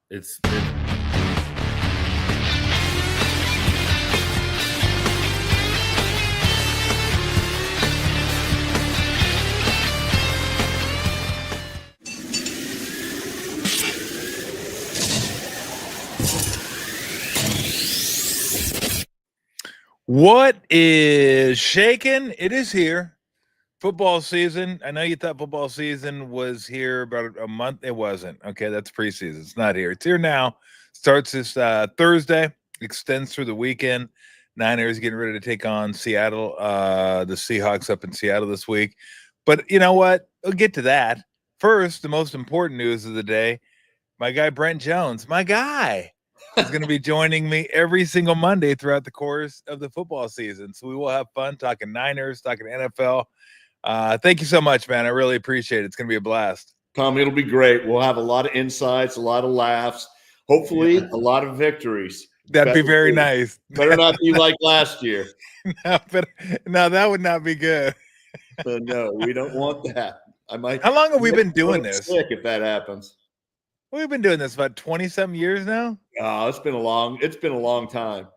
It's What is shaking? It is here. Football season. I know you thought football season was here about a month. It wasn't. Okay, that's preseason. It's not here. It's here now. Starts this Thursday. Extends through the weekend. Niners getting ready to take on Seattle. The Seahawks up in Seattle this week. But you know what? We'll get to that. First, the most important news of the day. My guy Brent Jones. My guy is going to be joining me every single Monday throughout the course of the football season. So we will have fun talking Niners, talking NFL. Thank you so much, man. I really appreciate it. It's going to be a blast. Tom, it'll be great. We'll have a lot of insights, a lot of laughs, hopefully a lot of victories. That'd be very nice. Better not be like last year. No, that would not be good. No, we don't want that. How long have we been doing this? Sick if that happens. We've been doing this about 20-some years now. Oh, it's been a long time.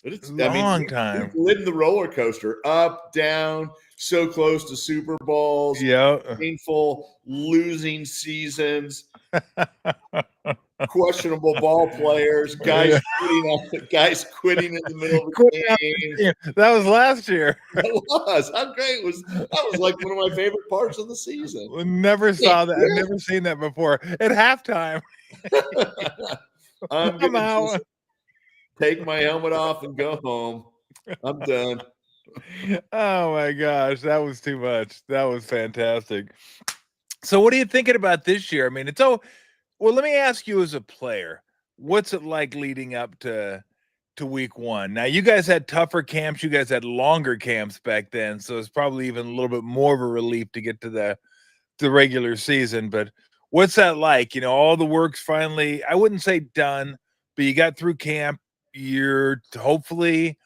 It's a long time. We've lived the roller coaster, up, down, so close to Super Bowls, painful losing seasons, questionable ball players, guys quitting in the middle of the game. That was last year. That was. How great was that? Was like one of my favorite parts of the season. We never saw that. I've never seen that before. At halftime. I'm out. Take my helmet off and go home. I'm done. Oh my gosh, that was too much. That was fantastic. So what are you thinking about this year? I mean, well, let me ask you as a player, what's it like leading up to week one? Now, you guys had tougher camps, you guys had longer camps back then, so it's probably even a little bit more of a relief to get to the regular season. But what's that like? You know, all the work's finally, I wouldn't say done, but you got through camp. You're hopefully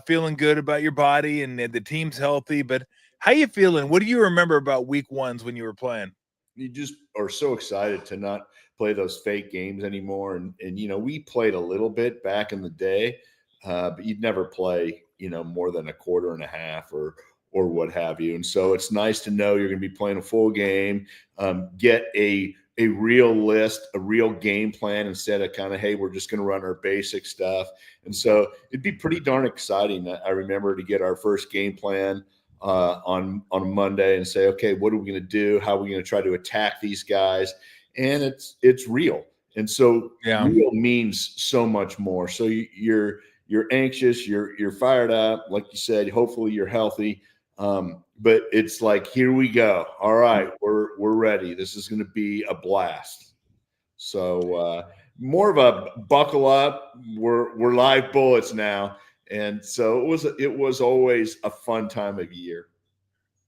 feeling good about your body and the team's healthy, but how you feeling? What do you remember about week ones when you were playing? You just are so excited to not play those fake games anymore. And you know, we played a little bit back in the day, but you'd never play, you know, more than a quarter and a half or what have you. And so it's nice to know you're going to be playing a full game, get a real list, a real game plan instead of kind of, hey, we're just going to run our basic stuff. And so it'd be pretty darn exciting. I remember to get our first game plan on a Monday and say, okay, what are we going to do? How are we going to try to attack these guys? And it's real. And so real means so much more. So you're anxious, you're fired up. Like you said, hopefully you're healthy. But it's like, here we go. All right, we're ready. This is going to be a blast. So more of a buckle up. We're live bullets now. And so it was always a fun time of year.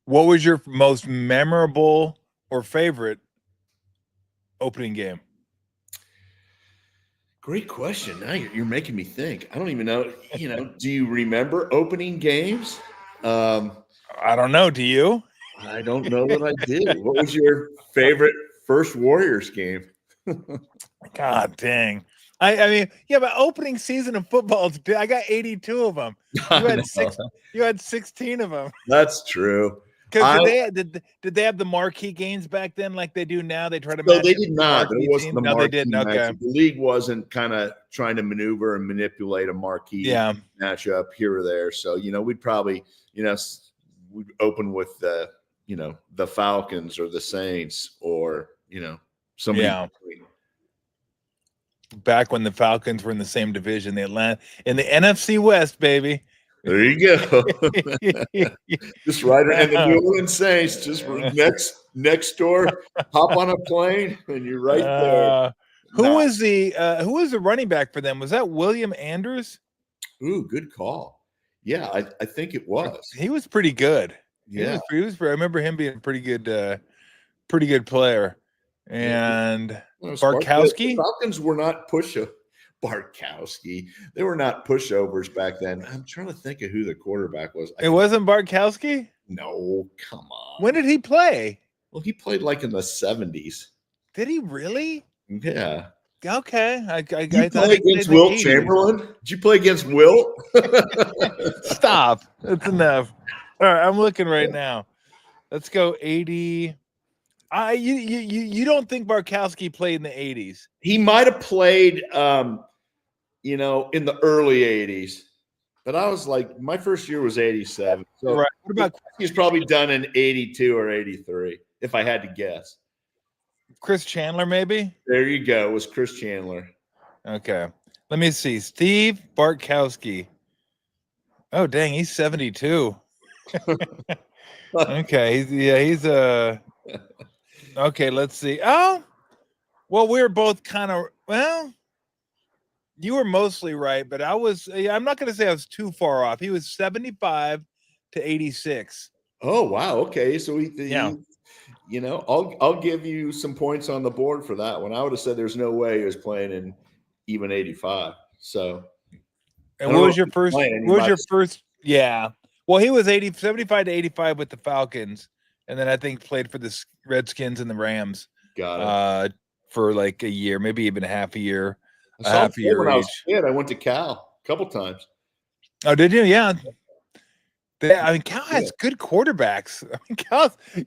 What was your most memorable or favorite opening game? Great question. Now you're making me think. I don't even know. You know, do you remember opening games? I don't know. Do you? I don't know that I did. What was your favorite first Warriors game? God dang. I mean, yeah, but opening season of football, I got 82 of them. You had 16 of them. That's true. Because did they have the marquee games back then like they do now? They try to No, they did not. There wasn't the marquee. No, they didn't. Okay. The league wasn't kind of trying to maneuver and manipulate a marquee matchup here or there. So, you know, we'd probably, you know, we'd open with the, you know, the Falcons or the Saints or, you know, somebody. Yeah. Back when the Falcons were in the same division, the NFC West, baby. There you go. Just right in the New Orleans Saints, just next door. Hop on a plane, and you're right there. Who was the running back for them? Was that William Andrews? Ooh, good call. Yeah, I think it was. He was pretty good. Yeah, he was. I remember him being a pretty good player. And Barkowski. The Falcons were not Barkowski. They were not pushovers back then. I'm trying to think of who the quarterback was. It wasn't Barkowski? No, come on. When did he play? Well, he played like in the 70s. Did he really? Yeah. Okay. Did you I thought play he played against in the Will 80s. Chamberlain? Did you play against Will? Stop. That's enough. All right, I'm looking right now. Let's go 80. You don't think Barkowski played in the 80s? He might have played, in the early 80s. But I was like, my first year was 87. So Right. What about he's probably done in 82 or 83, if I had to guess. Chris Chandler, maybe? There you go. It was Chris Chandler. Okay. Let me see. Steve Bartkowski. Oh, dang, he's 72. Okay. He's okay, let's see. Oh, well, we were both kind of, well, you were mostly right, but I'm not going to say I was too far off. He was 75 to 86. Oh, wow. Okay. So Yeah. I'll give you some points on the board for that one. I would have said there's no way he was playing in even 85. So, And what was your first? What was your first? Yeah. Well, he was 75 to 85 with the Falcons, and then I think played for the Redskins and the Rams. Got it. For like a year, maybe even half a year. I saw him half a year when I was each. a kid. I went to Cal a couple times. Oh, did you? Yeah. Cal has good quarterbacks.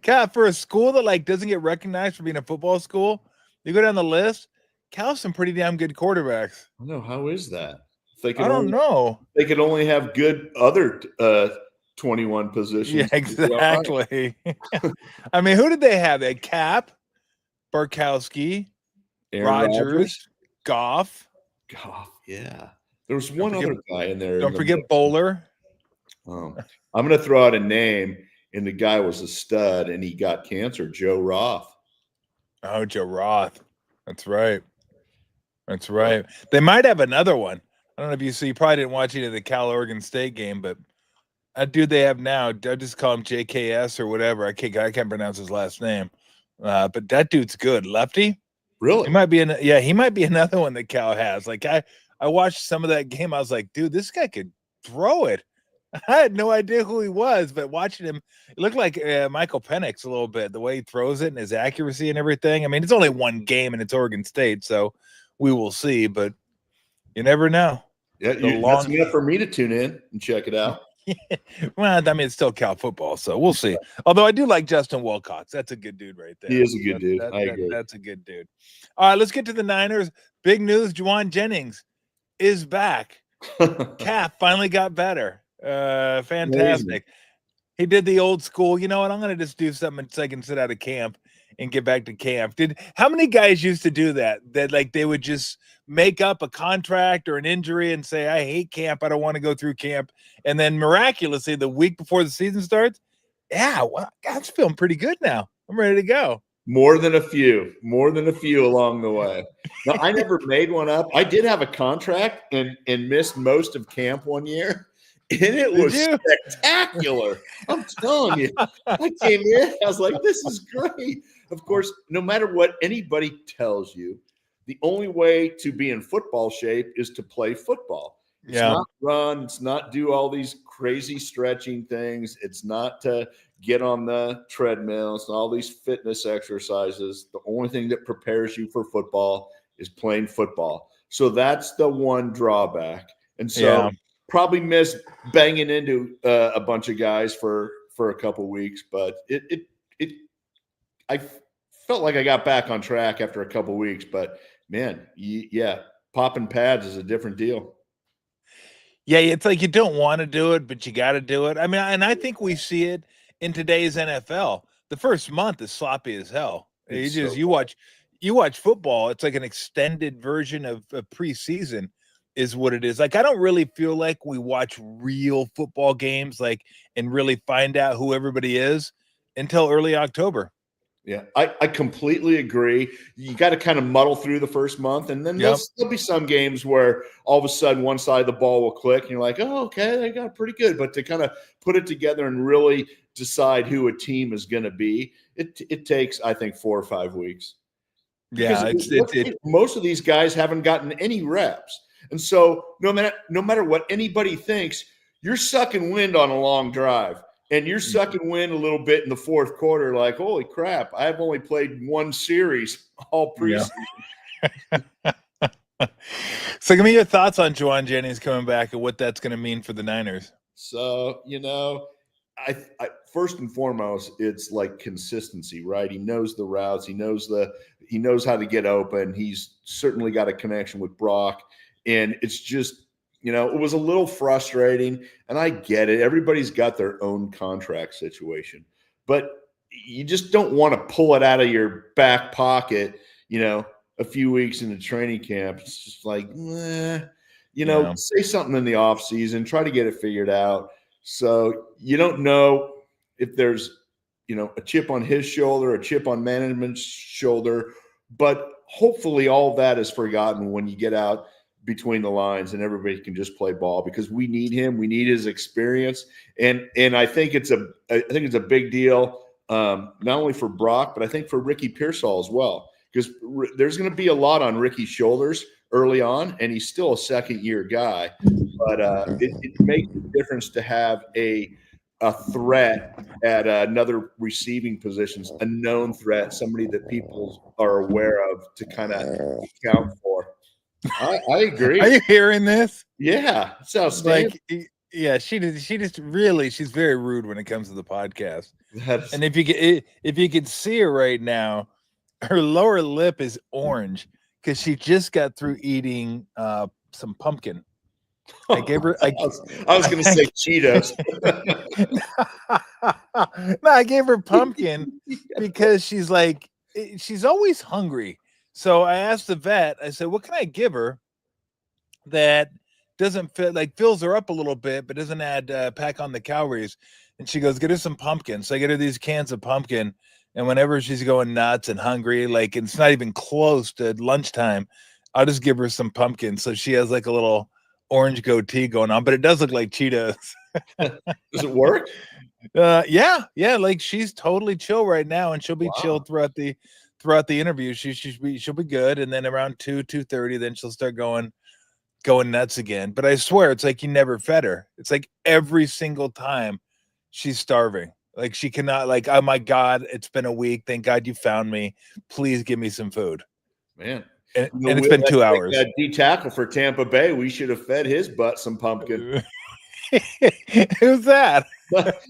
Cal for a school that like doesn't get recognized for being a football school. You go down the list, Cal's some pretty damn good quarterbacks. I know. How is that? I don't know. They could only have good other 21 positions. Yeah, exactly. I mean, who did they have? They had Cap, Barkowski, Rodgers, Goff. Yeah. There was one other guy in there. Don't forget Bowler. I'm going to throw out a name, and the guy was a stud, and he got cancer. Joe Roth. Oh, Joe Roth. That's right. That's right. They might have another one. I don't know if you see. You probably didn't watch any of the Cal Oregon State game, but that dude they have now, I just call him JKS or whatever. I can't pronounce his last name. But that dude's good. Lefty. Really? He might be another one that Cal has. Like I watched some of that game. I was like, dude, this guy could throw it. I had no idea who he was, but watching him, it looked like Michael Penix a little bit, the way he throws it and his accuracy and everything. I mean, it's only one game and it's Oregon State, so we will see, but you never know. Yeah, that's enough for me to tune in and check it out. Well, I mean, it's still Cal football, so we'll see. Although I do like Justin Wilcox. That's a good dude right there. He is a good dude. I agree. That's a good dude. All right, let's get to the Niners. Big news, Juwan Jennings is back. Cap finally got better. Fantastic. Amazing. He did the old school, you know what, I'm going to just do something so I can sit out of camp and get back to camp. How many guys used to do that like they would just make up a contract or an injury and say, I hate camp, I don't want to go through camp, and then miraculously the week before the season starts, well, God's feeling pretty good now, I'm ready to go. More than a few along the way. No, I never made one up. I did have a contract and missed most of camp one year. And it was spectacular. I'm telling you. I came in, I was like, this is great. Of course, no matter what anybody tells you, the only way to be in football shape is to play football. It's not run. It's not do all these crazy stretching things. It's not to get on the treadmill. It's not all these fitness exercises. The only thing that prepares you for football is playing football. So that's the one drawback. And so probably missed banging into a bunch of guys for a couple of weeks, but I felt like I got back on track after a couple of weeks. But man, popping pads is a different deal. Yeah, it's like you don't want to do it, but you got to do it. I mean, and I think we see it in today's NFL. The first month is sloppy as hell. You watch football. It's like an extended version of preseason is what it is. Like, I don't really feel like we watch real football games, like, and really find out who everybody is until early October. Yeah, I completely agree. You got to kind of muddle through the first month, and then there'll be some games where all of a sudden one side of the ball will click, and you're like, oh, okay, they got pretty good. But to kind of put it together and really decide who a team is going to be, it takes, I think, 4 or 5 weeks. Because most of these guys haven't gotten any reps. And so no matter what anybody thinks, you're sucking wind on a long drive. And you're sucking wind a little bit in the fourth quarter, like, holy crap, I've only played one series all preseason. So give me your thoughts on Juwan Jennings coming back and what that's going to mean for the Niners. So, I first and foremost, it's like consistency, right? He knows the routes. He knows how to get open. He's certainly got a connection with Brock. And it's just, it was a little frustrating. And I get it. Everybody's got their own contract situation. But you just don't want to pull it out of your back pocket, a few weeks into training camp. It's just like, say something in the off season, try to get it figured out. So you don't know if there's, a chip on his shoulder, a chip on management's shoulder, but hopefully all that is forgotten when you get out between the lines and everybody can just play ball, because we need him. We need his experience. And I think it's a big deal, not only for Brock, but I think for Ricky Pearsall as well, because there's going to be a lot on Ricky's shoulders early on, and he's still a second-year guy. But it makes a difference to have a threat at another receiving positions, a known threat, somebody that people are aware of to kind of account for. I agree. Are you hearing this? Yeah, it sounds like, yeah. She's very rude when it comes to the podcast. And if you could see her right now, her lower lip is orange because she just got through eating some pumpkin. I gave her. I was going to say Cheetos. No, I gave her pumpkin because she's always hungry. So I asked the vet. I said, "What can I give her that doesn't fills her up a little bit, but doesn't pack on the calories?" And she goes, "Get her some pumpkin." So I get her these cans of pumpkin, and whenever she's going nuts and hungry, like it's not even close to lunchtime, I'll just give her some pumpkin. So she has like a little orange goatee going on, but it does look like Cheetos. Does it work? Yeah. Like she's totally chill right now, and she'll be chill throughout the interview. She'll be good, and then around 2:30, then she'll start going nuts again. But I swear, it's like you never fed her. It's like every single time she's starving. Like she cannot. Like, oh my God, it's been a week. Thank God you found me. Please give me some food, man. And it's been 2 hours. That D tackle for Tampa Bay, we should have fed his butt some pumpkin. Who's that?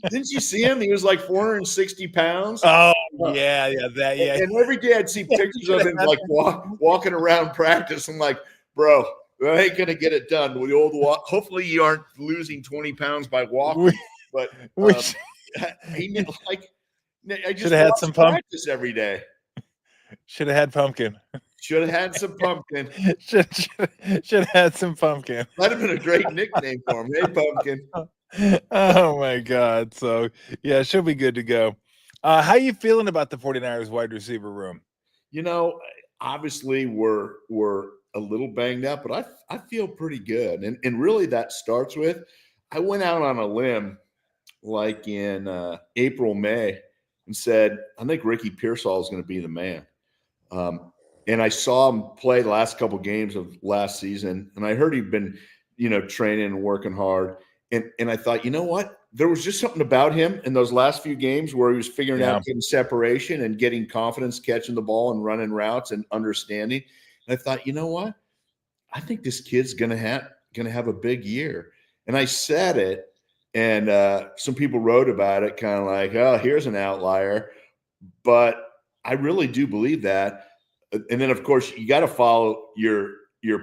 Didn't you see him? He was like 460 pounds. Oh, yeah. And every day I'd see pictures of him like walking around practice. I'm like, bro, that ain't gonna get it done with the old walk. Hopefully you aren't losing 20 pounds by walking. But he I just should have had some practice every day. Should have had pumpkin. Should have had some pumpkin. Should have had some pumpkin. That'd have been a great nickname for him. Hey, Pumpkin. Oh my God. So yeah, she'll be good to go. How you feeling about the 49ers wide receiver room? Obviously we're a little banged up, but I feel pretty good. And really that starts with, I went out on a limb like in April, May, and said, I think Ricky Pearsall is going to be the man. And I saw him play the last couple games of last season, and I heard he'd been, training and working hard. And I thought, you know what? There was just something about him in those last few games where he was figuring out getting separation and getting confidence, catching the ball and running routes and understanding. And I thought, you know what? I think this kid's gonna have a big year. And I said it, and some people wrote about it, kind of like, oh, here's an outlier. But I really do believe that. And then, of course, you got to follow your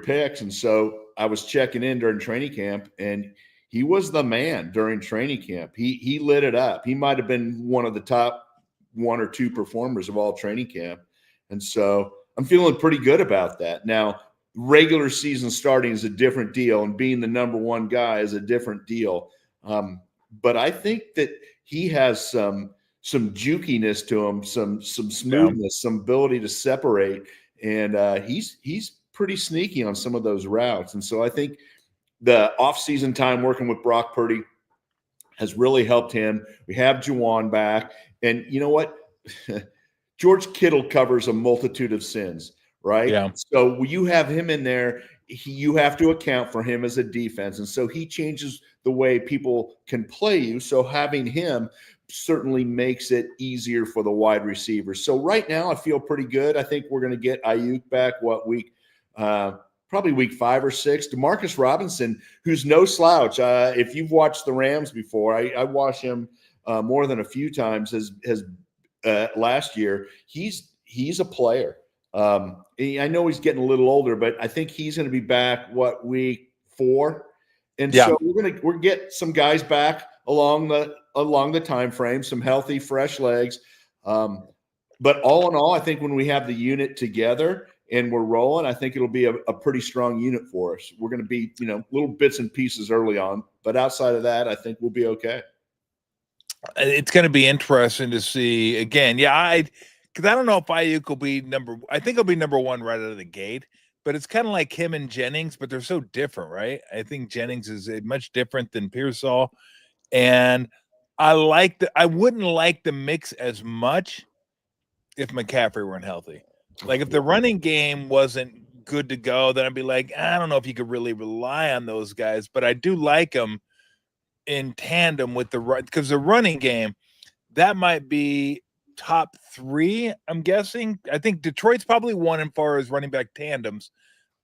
picks. And so I was checking in during training camp, and he was the man during training camp. He lit it up. He might have been one of the top 1 or 2 performers of all training camp. And so I'm feeling pretty good about that. Now, regular season starting is a different deal, and being the number 1 guy is a different deal. But I think that he has some jukiness to him, some smoothness, some ability to separate, and he's pretty sneaky on some of those routes. And so I think the off-season time working with Brock Purdy has really helped him. We have Juwan back, and you know what? George Kittle covers a multitude of sins, right? Yeah. So you have him in there. You have to account for him as a defense, and so he changes the way people can play you. So having him certainly makes it easier for the wide receivers. So right now I feel pretty good. I think we're going to get Ayuk back week probably probably week 5 or 6. Demarcus Robinson, who's no slouch. If you've watched the Rams before, I watched him more than a few times. Has last year, he's a player. I know he's getting a little older, but I think he's going to be back week 4, and so we're get some guys back along the time frame, some healthy, fresh legs. But all in all, I think when we have the unit together and we're rolling, I think it'll be a pretty strong unit for us. We're going to be, little bits and pieces early on, but outside of that, I think we'll be okay. It's going to be interesting to see again. Yeah, because I don't know if Ayuk will be I think he'll be number 1 right out of the gate, but it's kind of like him and Jennings, but they're so different, right? I think Jennings is much different than Pearsall, and I wouldn't like the mix as much if McCaffrey weren't healthy. Like if the running game wasn't good to go, then I'd be like, I don't know if you could really rely on those guys, but I do like them in tandem with because the running game, that might be top 3, I'm guessing. I think Detroit's probably 1 as far as running back tandems.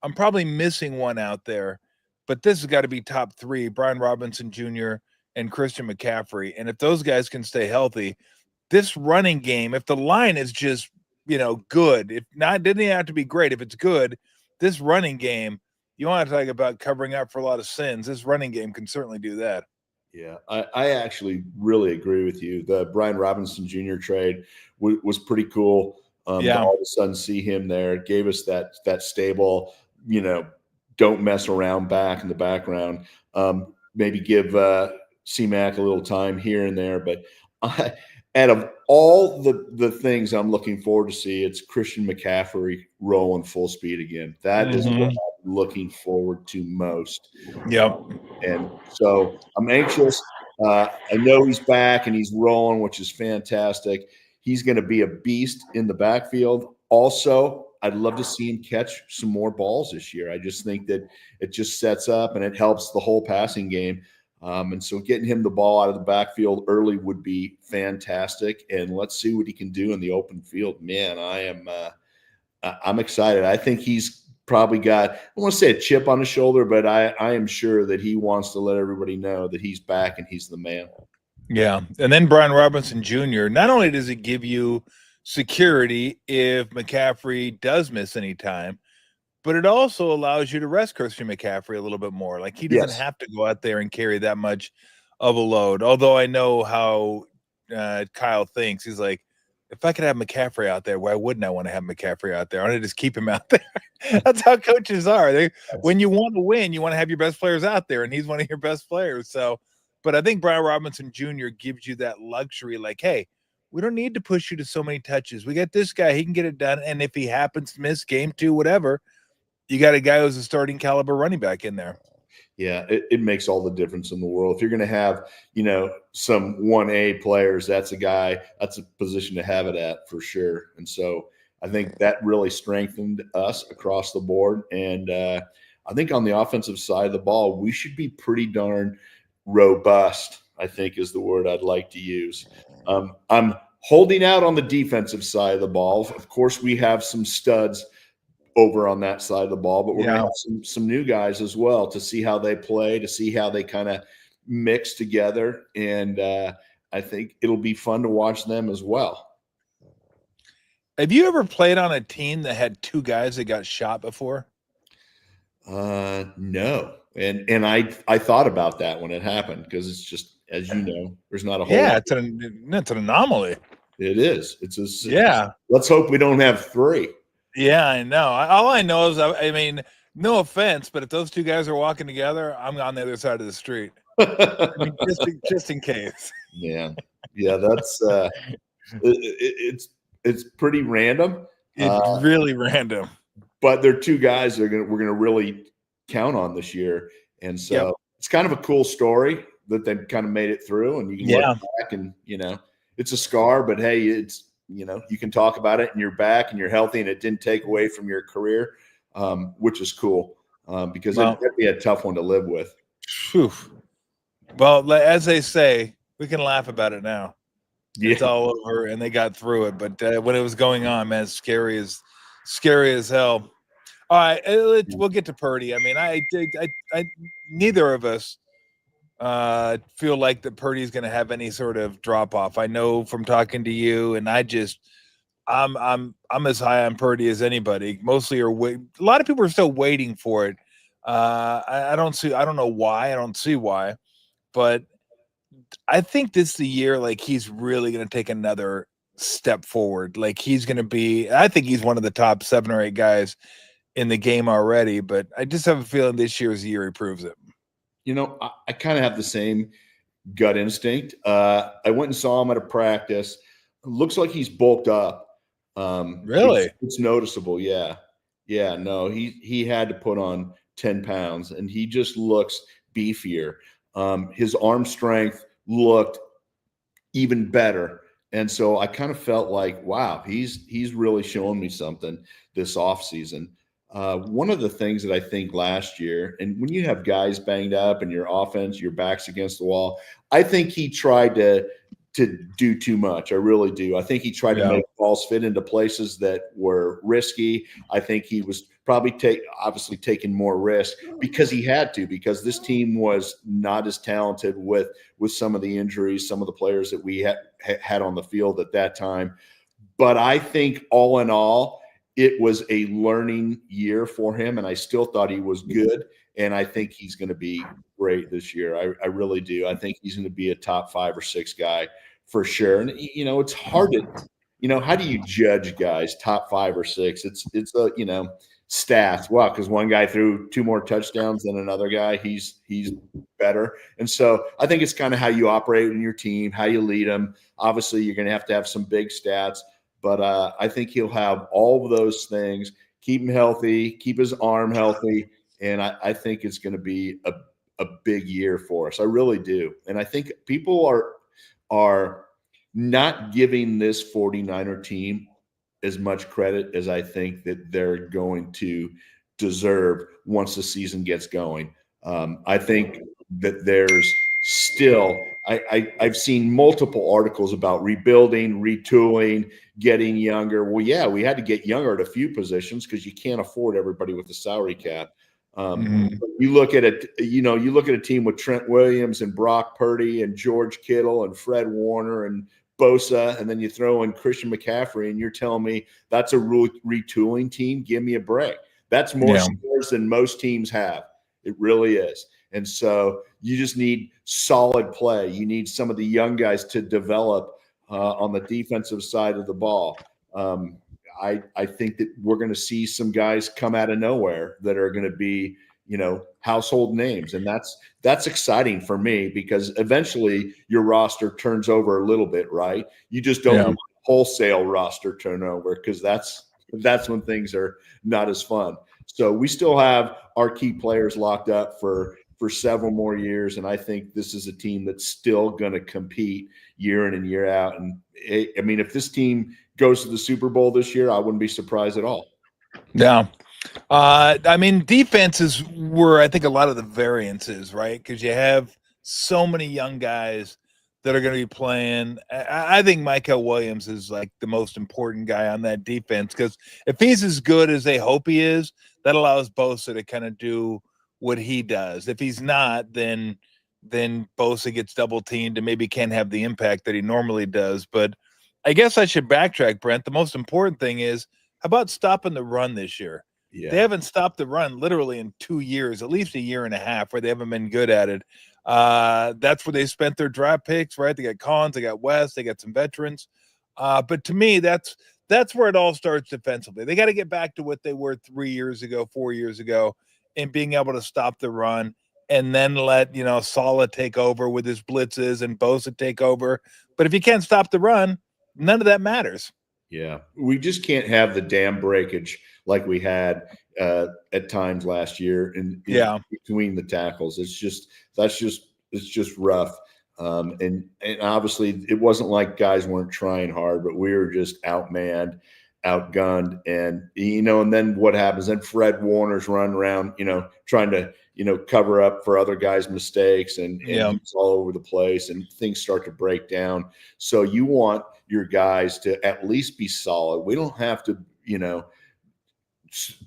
I'm probably missing one out there, but this has got to be top 3, Brian Robinson Jr. and Christian McCaffrey. And if those guys can stay healthy, this running game, if the line is just, good, if not, didn't have to be great. If it's good, this running game, you want to talk about covering up for a lot of sins. This running game can certainly do that. Yeah, I actually really agree with you. The Brian Robinson Jr. trade was pretty cool. To all of a sudden see him there, it gave us that stable, don't mess around back in the background. Maybe give C-Mac a little time here and there. But out of all the things I'm looking forward to see, it's Christian McCaffrey rolling full speed again. That is what I'm looking forward to most. Yep. And so I'm anxious. I know he's back and he's rolling, which is fantastic. He's going to be a beast in the backfield. Also, I'd love to see him catch some more balls this year. I just think that it just sets up and it helps the whole passing game. And so getting him the ball out of the backfield early would be fantastic. And let's see what he can do in the open field. Man, I'm excited. I think he's probably got, I want to say a chip on his shoulder, but I am sure that he wants to let everybody know that he's back and he's the man. Yeah. And then Brian Robinson Jr., not only does it give you security if McCaffrey does miss any time, but it also allows you to rest Christian McCaffrey a little bit more. Like he doesn't have to go out there and carry that much of a load. Although I know how Kyle thinks. He's like, if I could have McCaffrey out there, why wouldn't I want to have McCaffrey out there? I want to just keep him out there. That's how coaches are. When you want to win, you want to have your best players out there, and he's one of your best players. So, but I think Brian Robinson Jr. gives you that luxury. Like, hey, we don't need to push you to so many touches. We got this guy; he can get it done. And if he happens to miss game 2, whatever, you got a guy who's a starting caliber running back in there. Yeah, it makes all the difference in the world. If you're going to have, some 1A players, that's a position to have it at for sure. And so I think that really strengthened us across the board. And I think on the offensive side of the ball, we should be pretty darn robust, I think is the word I'd like to use. I'm holding out on the defensive side of the ball. Of course, we have some studs over on that side of the ball, but we're going to have some new guys as well to see how they play, to see how they kind of mix together. And I think it'll be fun to watch them as well. Have you ever played on a team that had 2 guys that got shot before? No. And I thought about that when it happened, because it's just, as you know, there's not a whole lot. It's an anomaly. It is. Let's hope we don't have 3. Yeah, I know. All I know is, I mean, no offense, but if those 2 guys are walking together, I'm on the other side of the street. I mean, just in case. Yeah, that's it's pretty random. It's really random. But they're 2 guys we're gonna really count on this year, and so it's kind of a cool story that they kind of made it through, and you can look back and it's a scar, but hey, it's. You can talk about it and you're back and you're healthy and it didn't take away from your career, which is cool because it'd be a tough one to live with. Whew. Well, as they say, we can laugh about it now. Yeah. It's all over and they got through it. But when it was going on, man, scary as hell. All right, we'll get to Purdy. I mean, I neither of us feel like that Purdy's going to have any sort of drop off. I know from talking to you, and I'm as high on Purdy as anybody. Mostly are a lot of people are still waiting for it. I don't know why. I don't see why, but I think this is the year like he's really going to take another step forward. Like he's going to be. I think he's one of the top 7 or 8 guys in the game already. But I just have a feeling this year is the year he proves it. I kind of have the same gut instinct. I went and saw him at a practice. Looks like he's bulked up. Really? It's noticeable. Yeah. No, he had to put on 10 pounds, and he just looks beefier. His arm strength looked even better. And so I kind of felt like, wow, he's really showing me something this offseason. One of the things that I think last year, and when you have guys banged up and your offense, your back's against the wall, I think he tried to do too much. I really do. I think he tried to make balls fit into places that were risky. I think he was probably obviously taking more risk because he had to, because this team was not as talented with some of the injuries, some of the players that we had on the field at that time. But I think all in all, it was a learning year for him, and I still thought he was good. And I think he's going to be great this year. I really do. I think he's going to be a top 5 or 6 guy for sure. And it's hard to, how do you judge guys top 5 or 6? It's stats. Wow, because one guy threw 2 more touchdowns than another guy. He's better. And so I think it's kind of how you operate in your team, how you lead them. Obviously, you're going to have some big stats, but I think he'll have all of those things. Keep him healthy, keep his arm healthy. And I think it's going to be a big year for us. I really do. And I think people are not giving this 49er team as much credit as I think that they're going to deserve once the season gets going. I think that there's still I've seen multiple articles about rebuilding, retooling, getting younger. Well, yeah, we had to get younger at a few positions because you can't afford everybody with the salary cap. You look at it, you look at a team with Trent Williams and Brock Purdy and George Kittle and Fred Warner and Bosa, and then you throw in Christian McCaffrey, and you're telling me that's a retooling team? Give me a break. That's more stars than most teams have. It really is. And so you just need solid play. You need some of the young guys to develop on the defensive side of the ball. I think that we're going to see some guys come out of nowhere that are going to be, household names. And that's exciting for me because eventually your roster turns over a little bit, right? You just don't want wholesale roster turnover because that's when things are not as fun. So we still have our key players locked up for several more years. And I think this is a team that's still going to compete year in and year out. And if this team goes to the Super Bowl this year, I wouldn't be surprised at all. Yeah. Defenses were, I think, a lot of the variances, right? Because you have so many young guys that are going to be playing. I think Michael Williams is like the most important guy on that defense because if he's as good as they hope he is, that allows Bosa to kind of do what he does. If he's not, then Bosa gets double teamed and maybe can't have the impact that he normally does. But I guess I should backtrack, Brent. The most important thing is, how about stopping the run this year? Yeah. They haven't stopped the run literally in 2 years, at least a year and a half, where they haven't been good at it. That's where they spent their draft picks, right? They got Collins, they got West, they got some veterans. But to me, that's where it all starts defensively. They got to get back to what they were 3 years ago, 4 years ago, and being able to stop the run and then let, Saleh take over with his blitzes and Bosa take over. But if you can't stop the run, none of that matters. Yeah, we just can't have the dam breakage like we had at times last year in between the tackles. It's just rough. And obviously it wasn't like guys weren't trying hard, but we were just outmanned, outgunned, and and then what happens? Then Fred Warner's run around, trying to cover up for other guys' mistakes, and he's all over the place, and things start to break down. So you want your guys to at least be solid. We don't have to,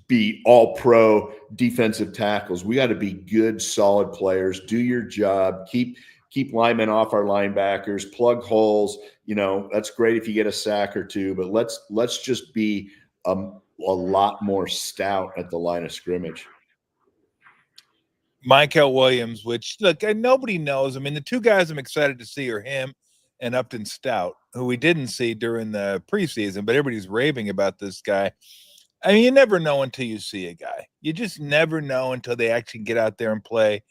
be all pro defensive tackles. We got to be good, solid players. Do your job. Keep linemen off our linebackers. Plug holes. That's great if you get a sack or two, but let's just be a lot more stout at the line of scrimmage. Michael Williams, which look, nobody knows. I mean, the two guys I'm excited to see are him and Upton Stout, who we didn't see during the preseason, but everybody's raving about this guy. I mean, you never know until you see a guy. You just never know until they actually get out there and play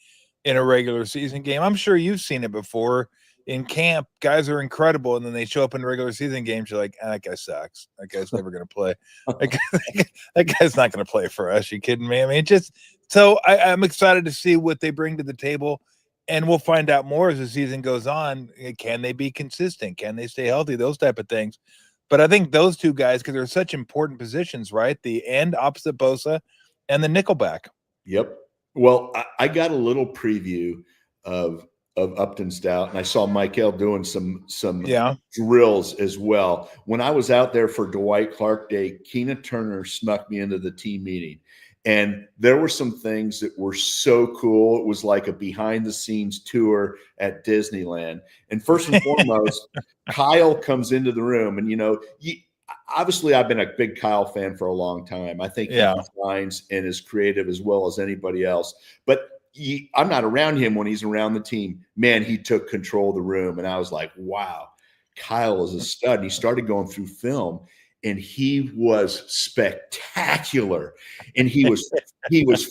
in a regular season game. I'm sure you've seen it before in camp. Guys are incredible, and then they show up in regular season games. You're like, that guy sucks. That guy's never going to play. That guy's not going to play for us. You kidding me? I mean, so I'm excited to see what they bring to the table, and we'll find out more as the season goes on. Can they be consistent? Can they stay healthy? Those type of things. But I think those two guys, because they're such important positions, right? The end opposite Bosa and the nickelback. Yep. Well, I got a little preview of Upton Stout, and I saw Michael doing some drills as well. When I was out there for Dwight Clark Day, Keena Turner snuck me into the team meeting. And there were some things that were so cool. It was like a behind-the-scenes tour at Disneyland. And first and foremost, Kyle comes into the room. And, obviously, I've been a big Kyle fan for a long time. I think he designs and is creative as well as anybody else. But I'm not around him when he's around the team. Man, he took control of the room. And I was like, wow, Kyle is a stud. And he started going through film. And he was spectacular, and he was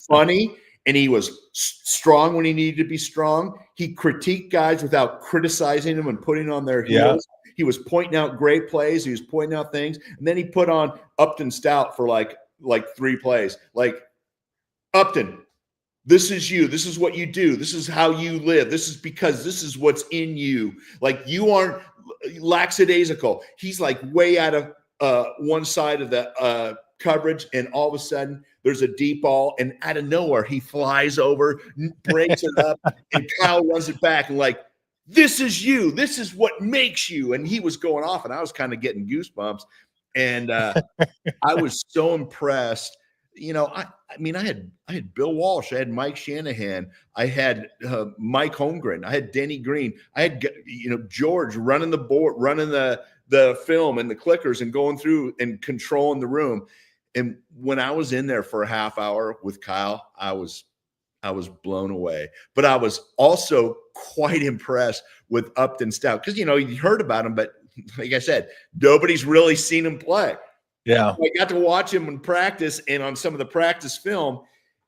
funny, and he was strong when he needed to be strong. He critiqued guys without criticizing them and putting on their heels. Yeah. He was pointing out great plays. He was pointing out things, and then he put on Upton Stout for like 3 plays. Like, Upton, this is you. This is what you do. This is how you live. This is because this is what's in you. Like, you aren't lackadaisical. He's like way out of one side of the coverage, and all of a sudden there's a deep ball, and out of nowhere he flies over, breaks it up, and Kyle runs it back, and like, this is you. This is what makes you. And he was going off, and I was kind of getting goosebumps, and I was so impressed. I mean, I had Bill Walsh, I had Mike Shanahan, I had Mike Holmgren, I had Denny Green, I had George running the board, running the film and the clickers and going through and controlling the room. And when I was in there for a half hour with Kyle, I was blown away. But I was also quite impressed with Upton Stout because, you heard about him, but like I said, nobody's really seen him play. Yeah. I got to watch him in practice and on some of the practice film,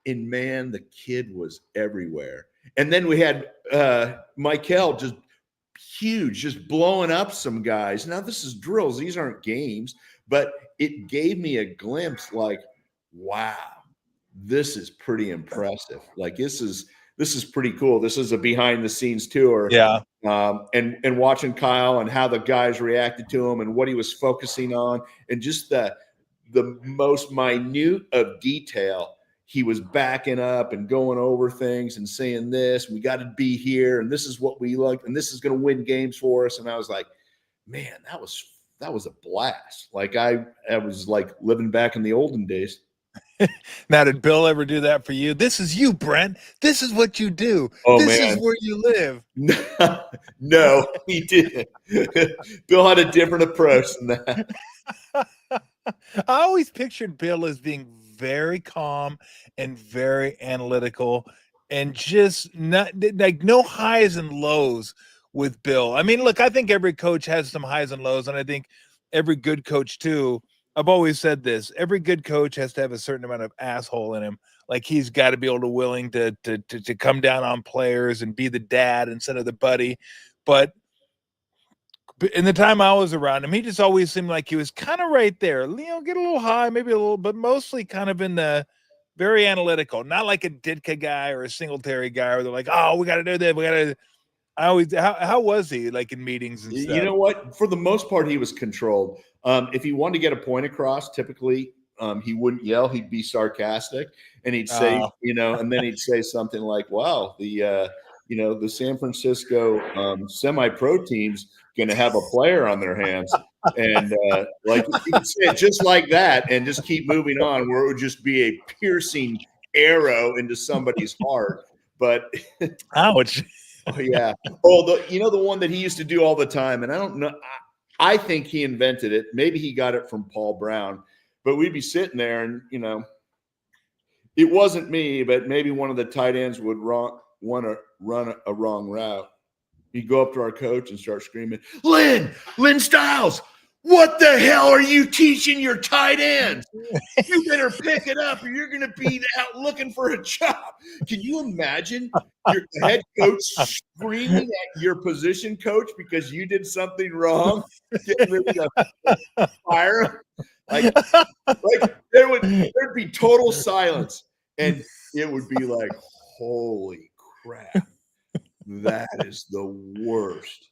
and man, the kid was everywhere. And then we had Michael just huge, just blowing up some guys. Now, this is drills. These aren't games, but it gave me a glimpse like, wow, this is pretty impressive. Like, this is pretty cool. This is a behind the scenes tour. Yeah. And watching Kyle and how the guys reacted to him and what he was focusing on, and just the most minute of detail. He was backing up and going over things and saying this, we got to be here, and this is what we like, and this is going to win games for us. And I was like, man, that was a blast. Like, I was like living back in the olden days. Now, did Bill ever do that for you? This is you, Brent. This is what you do. Oh, this man. is where you live. No, he didn't. Bill had a different approach than that. I always pictured Bill as being very calm and very analytical, and just not like no highs and lows with Bill. I mean, look, I think every coach has some highs and lows, and I think every good coach too. I've always said this: every good coach has to have a certain amount of asshole in him. Like, he's got to be able to willing to come down on players and be the dad instead of the buddy. But in the time I was around him, he just always seemed like he was kind of right there. Get a little high, maybe a little, but mostly kind of in the very analytical, not like a Ditka guy or a Singletary guy where they're like, oh, we got to do that. We got to. How was he like in meetings and stuff? You know what? For the most part, he was controlled. If he wanted to get a point across, typically he wouldn't yell. He'd be sarcastic, and he'd say, and then he'd say something like, wow, the the San Francisco semi-pro team's going to have a player on their hands. And like you could say it just like that and just keep moving on, where it would just be a piercing arrow into somebody's heart. But ouch. oh, yeah. Oh, the one that he used to do all the time. And I don't know. I think he invented it. Maybe he got it from Paul Brown. But we'd be sitting there and, it wasn't me, but maybe one of the tight ends would want to run a wrong route. He'd go up to our coach and start screaming, Lynn Styles, what the hell are you teaching your tight ends? You better pick it up or you're going to be out looking for a job. Can you imagine your head coach screaming at your position coach because you did something wrong? Getting ready to fire him? Like there'd be total silence. And it would be like, holy crap, that is the worst.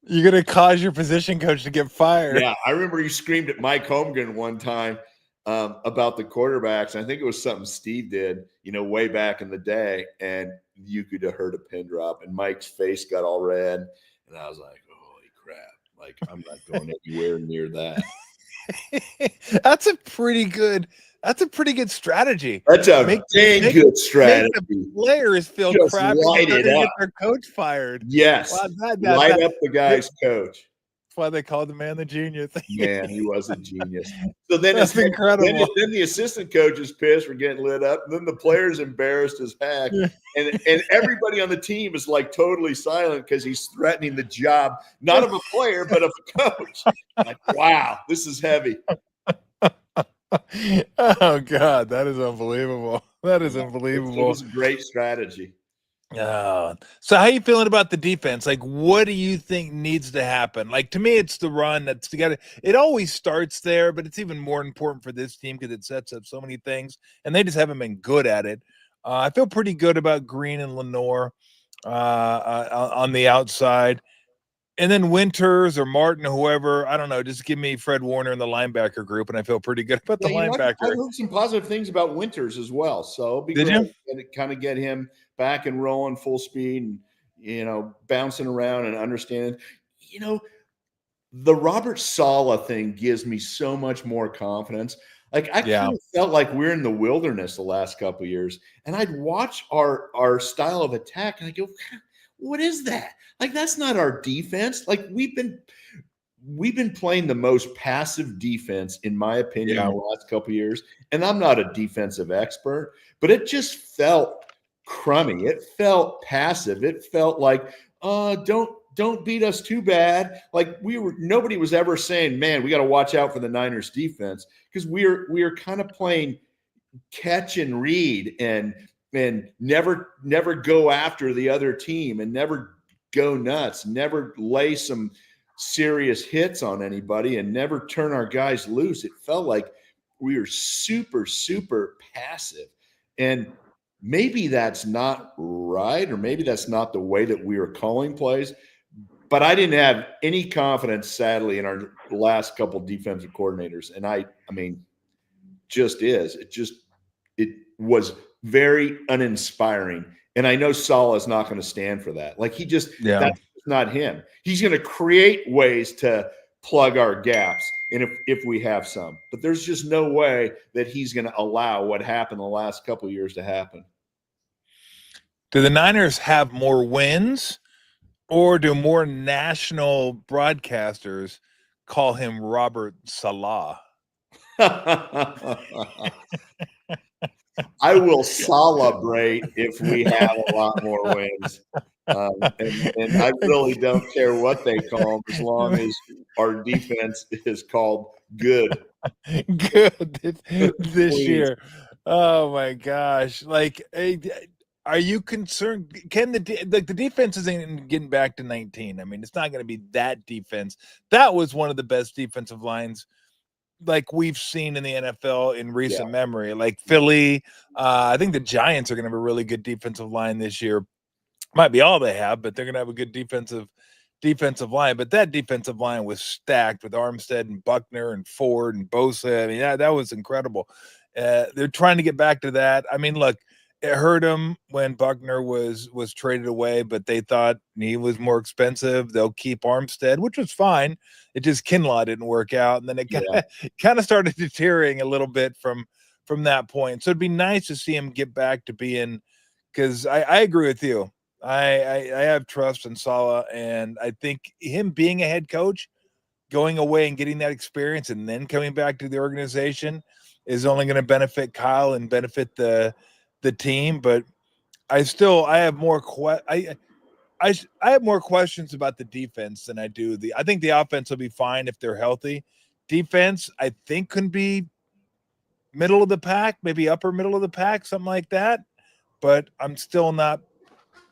You're going to cause your position coach to get fired. Yeah, I remember he screamed at Mike Holmgren one time about the quarterbacks. I think it was something Steve did, way back in the day. And you could have heard a pin drop. And Mike's face got all red. And I was like, holy crap. Like, I'm not going anywhere near that. That's a pretty good strategy. That's a dang good strategy. Make the players feel just crappy light it up. Get their coach fired. Yes. Wow, light up the guy's coach. That's why they called the man the genius. Man, he was a genius. So then that's incredible. Then the assistant coach is pissed for getting lit up. And then the player's embarrassed as heck. Yeah. And everybody on the team is like totally silent because he's threatening the job, not of a player, but of a coach. Like, wow, this is heavy. Oh God, that is unbelievable. That is unbelievable. It was a great strategy. So how are you feeling about the defense? Like, what do you think needs to happen? Like, to me, it's the run that's together. It always starts there, but it's even more important for this team because it sets up so many things, and they just haven't been good at it. I feel pretty good about Green and Lenore on the outside. And then Winters or Martin or whoever, I don't know, just give me Fred Warner in the linebacker group, and I feel pretty good about the linebacker. I've heard some positive things about Winters as well. So it'll be Did great to kind of get him back and rolling full speed and, bouncing around and understanding. The Robert Saleh thing gives me so much more confidence. Like I kind of felt like we're in the wilderness the last couple of years, and I'd watch our style of attack, and I go, what is that? Like, that's not our defense. Like, we've been playing the most passive defense, in my opinion, in the last couple of years. And I'm not a defensive expert, but it just felt crummy. It felt passive. It felt like, don't beat us too bad. Like nobody was ever saying, man, we got to watch out for the Niners defense, because we are kind of playing catch and read and never go after the other team and never go nuts, never lay some serious hits on anybody and never turn our guys loose. It felt like we were super, super passive. And maybe that's not right, or maybe that's not the way that we were calling plays. But I didn't have any confidence, sadly, in our last couple defensive coordinators. And I mean, it was very uninspiring. And I know Saleh is not going to stand for that. Like that's not him. He's going to create ways to plug our gaps, and if we have some. But there's just no way that he's going to allow what happened the last couple of years to happen. Do the Niners have more wins, or do more national broadcasters call him Robert Salah? I will celebrate if we have a lot more wins. And I really don't care what they call them, as long as our defense is called good. Good this year. Oh my gosh. Like, are you concerned? Can the defense isn't getting back to 19? I mean, it's not going to be that defense. That was one of the best defensive lines like we've seen in the NFL in recent memory. Like Philly, I think the Giants are going to have a really good defensive line this year. Might be all they have, but they're going to have a good defensive line. But that defensive line was stacked with Armstead and Buckner and Ford and Bosa. I mean, that was incredible. They're trying to get back to that. I mean, look, it hurt him when Buckner was traded away, but they thought he was more expensive. They'll keep Armstead, which was fine. It just Kinlaw didn't work out, and then it kind of started deteriorating a little bit from that point. So it'd be nice to see him get back to being, because I agree with you. I have trust in Saleh, and I think him being a head coach, going away and getting that experience, and then coming back to the organization is only going to benefit Kyle and benefit the team. But I have more I have more questions about the defense than I do I think the offense will be fine if they're healthy. Defense, I think, can be middle of the pack, maybe upper middle of the pack, something like that. But I'm still not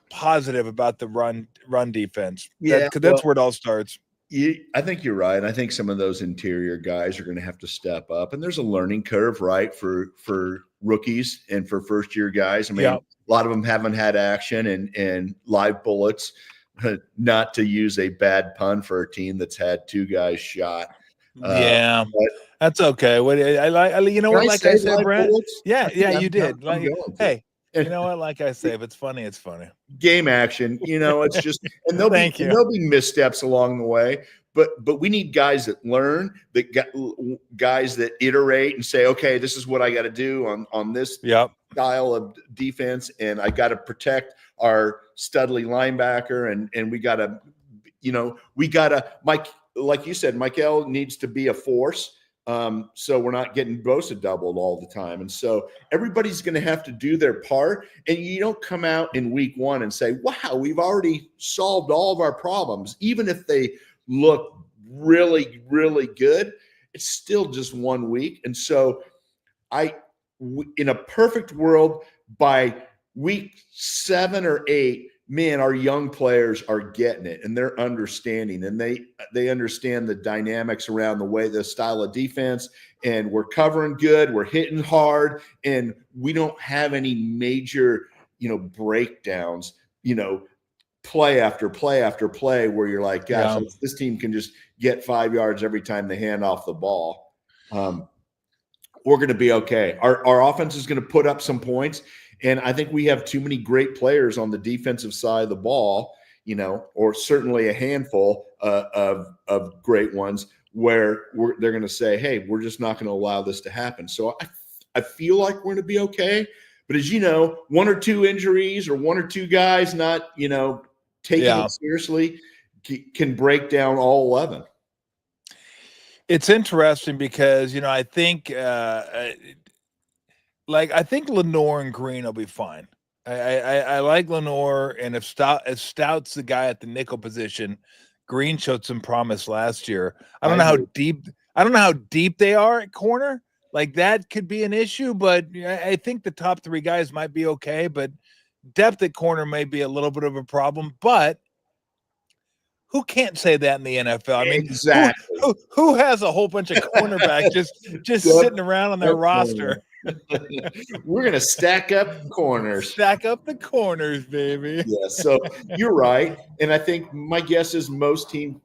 positive about the run defense. Yeah, because that's where it all starts. I think you're right. I think some of those interior guys are going to have to step up, and there's a learning curve, right, for rookies and for first year guys. I mean, a lot of them haven't had action and live bullets. Not to use a bad pun for a team that's had 2 guys shot. But that's okay. What you know what? Like I said, Brent. Bullets? Yeah, you did. Hey, you know what? Like I say, if it's funny, it's funny. Game action, it's just, and there'll be missteps along the way. But we need guys that learn, guys that iterate and say, okay, this is what I got to do on this style of defense, and I got to protect our Studley linebacker, and we got to, Mike, like you said, Michael needs to be a force. So we're not getting Bosa doubled all the time. And so everybody's going to have to do their part. And you don't come out in week 1 and say, wow, we've already solved all of our problems. Even if they look really, really good, it's still just 1 week. And so in a perfect world, by week 7 or 8, man, our young players are getting it, and they're understanding, and they understand the dynamics around the style of defense, and we're covering good, we're hitting hard, and we don't have any major, breakdowns, play after play after play where you're like, gosh, this team can just get 5 yards every time they hand off the ball. We're going to be okay. Our offense is going to put up some points. And I think we have too many great players on the defensive side of the ball, or certainly a handful of great ones where they're going to say, hey, we're just not going to allow this to happen. So I feel like we're going to be okay. But as you know, 1 or 2 injuries or 1 or 2 guys not, taking it seriously can break down all 11. It's interesting because, I think I think Lenore and Green will be fine. I like Lenore, and if Stout's the guy at the nickel position, Green showed some promise last year. I don't know how deep they are at corner. Like, that could be an issue, but I think the top 3 guys might be okay. But depth at corner may be a little bit of a problem. But who can't say that in the NFL? I mean, exactly. Who has a whole bunch of cornerbacks just sitting around on their roster? We're going to stack up corners. Stack up the corners, baby. Yeah, so you're right. And I think my guess is most teams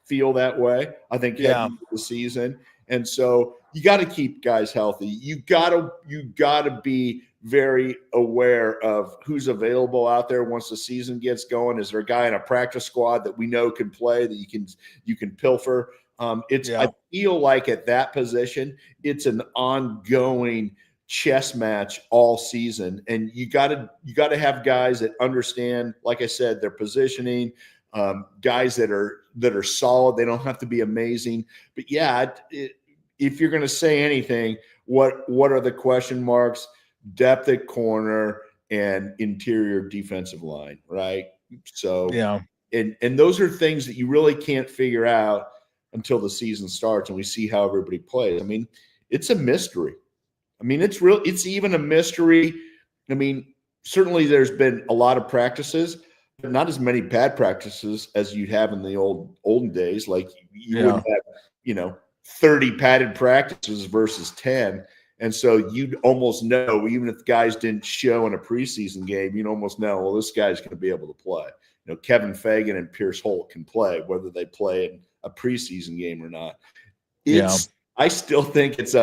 feel that way. I think heading into the season. And so you got to keep guys healthy. You got to be very aware of who's available out there once the season gets going. Is there a guy in a practice squad that we know can play that you can pilfer? I feel like at that position, it's an ongoing chess match all season, and you got to have guys that understand, like I said, their positioning, guys that are solid. They don't have to be amazing, but if you're going to say anything, what are the question marks? Depth at corner and interior defensive line, right? So and those are things that you really can't figure out until the season starts and we see how everybody plays. I mean, it's a mystery. I mean, it's even a mystery. I mean, certainly there's been a lot of practices, but not as many bad practices as you'd have in the olden days. Like you wouldn't have, 30 padded practices versus 10. And so you'd almost know, even if guys didn't show in a preseason game, you'd almost know, well, this guy's going to be able to play. Kevin Fagan and Pierce Holt can play, whether they play in a preseason game or not. I still think it's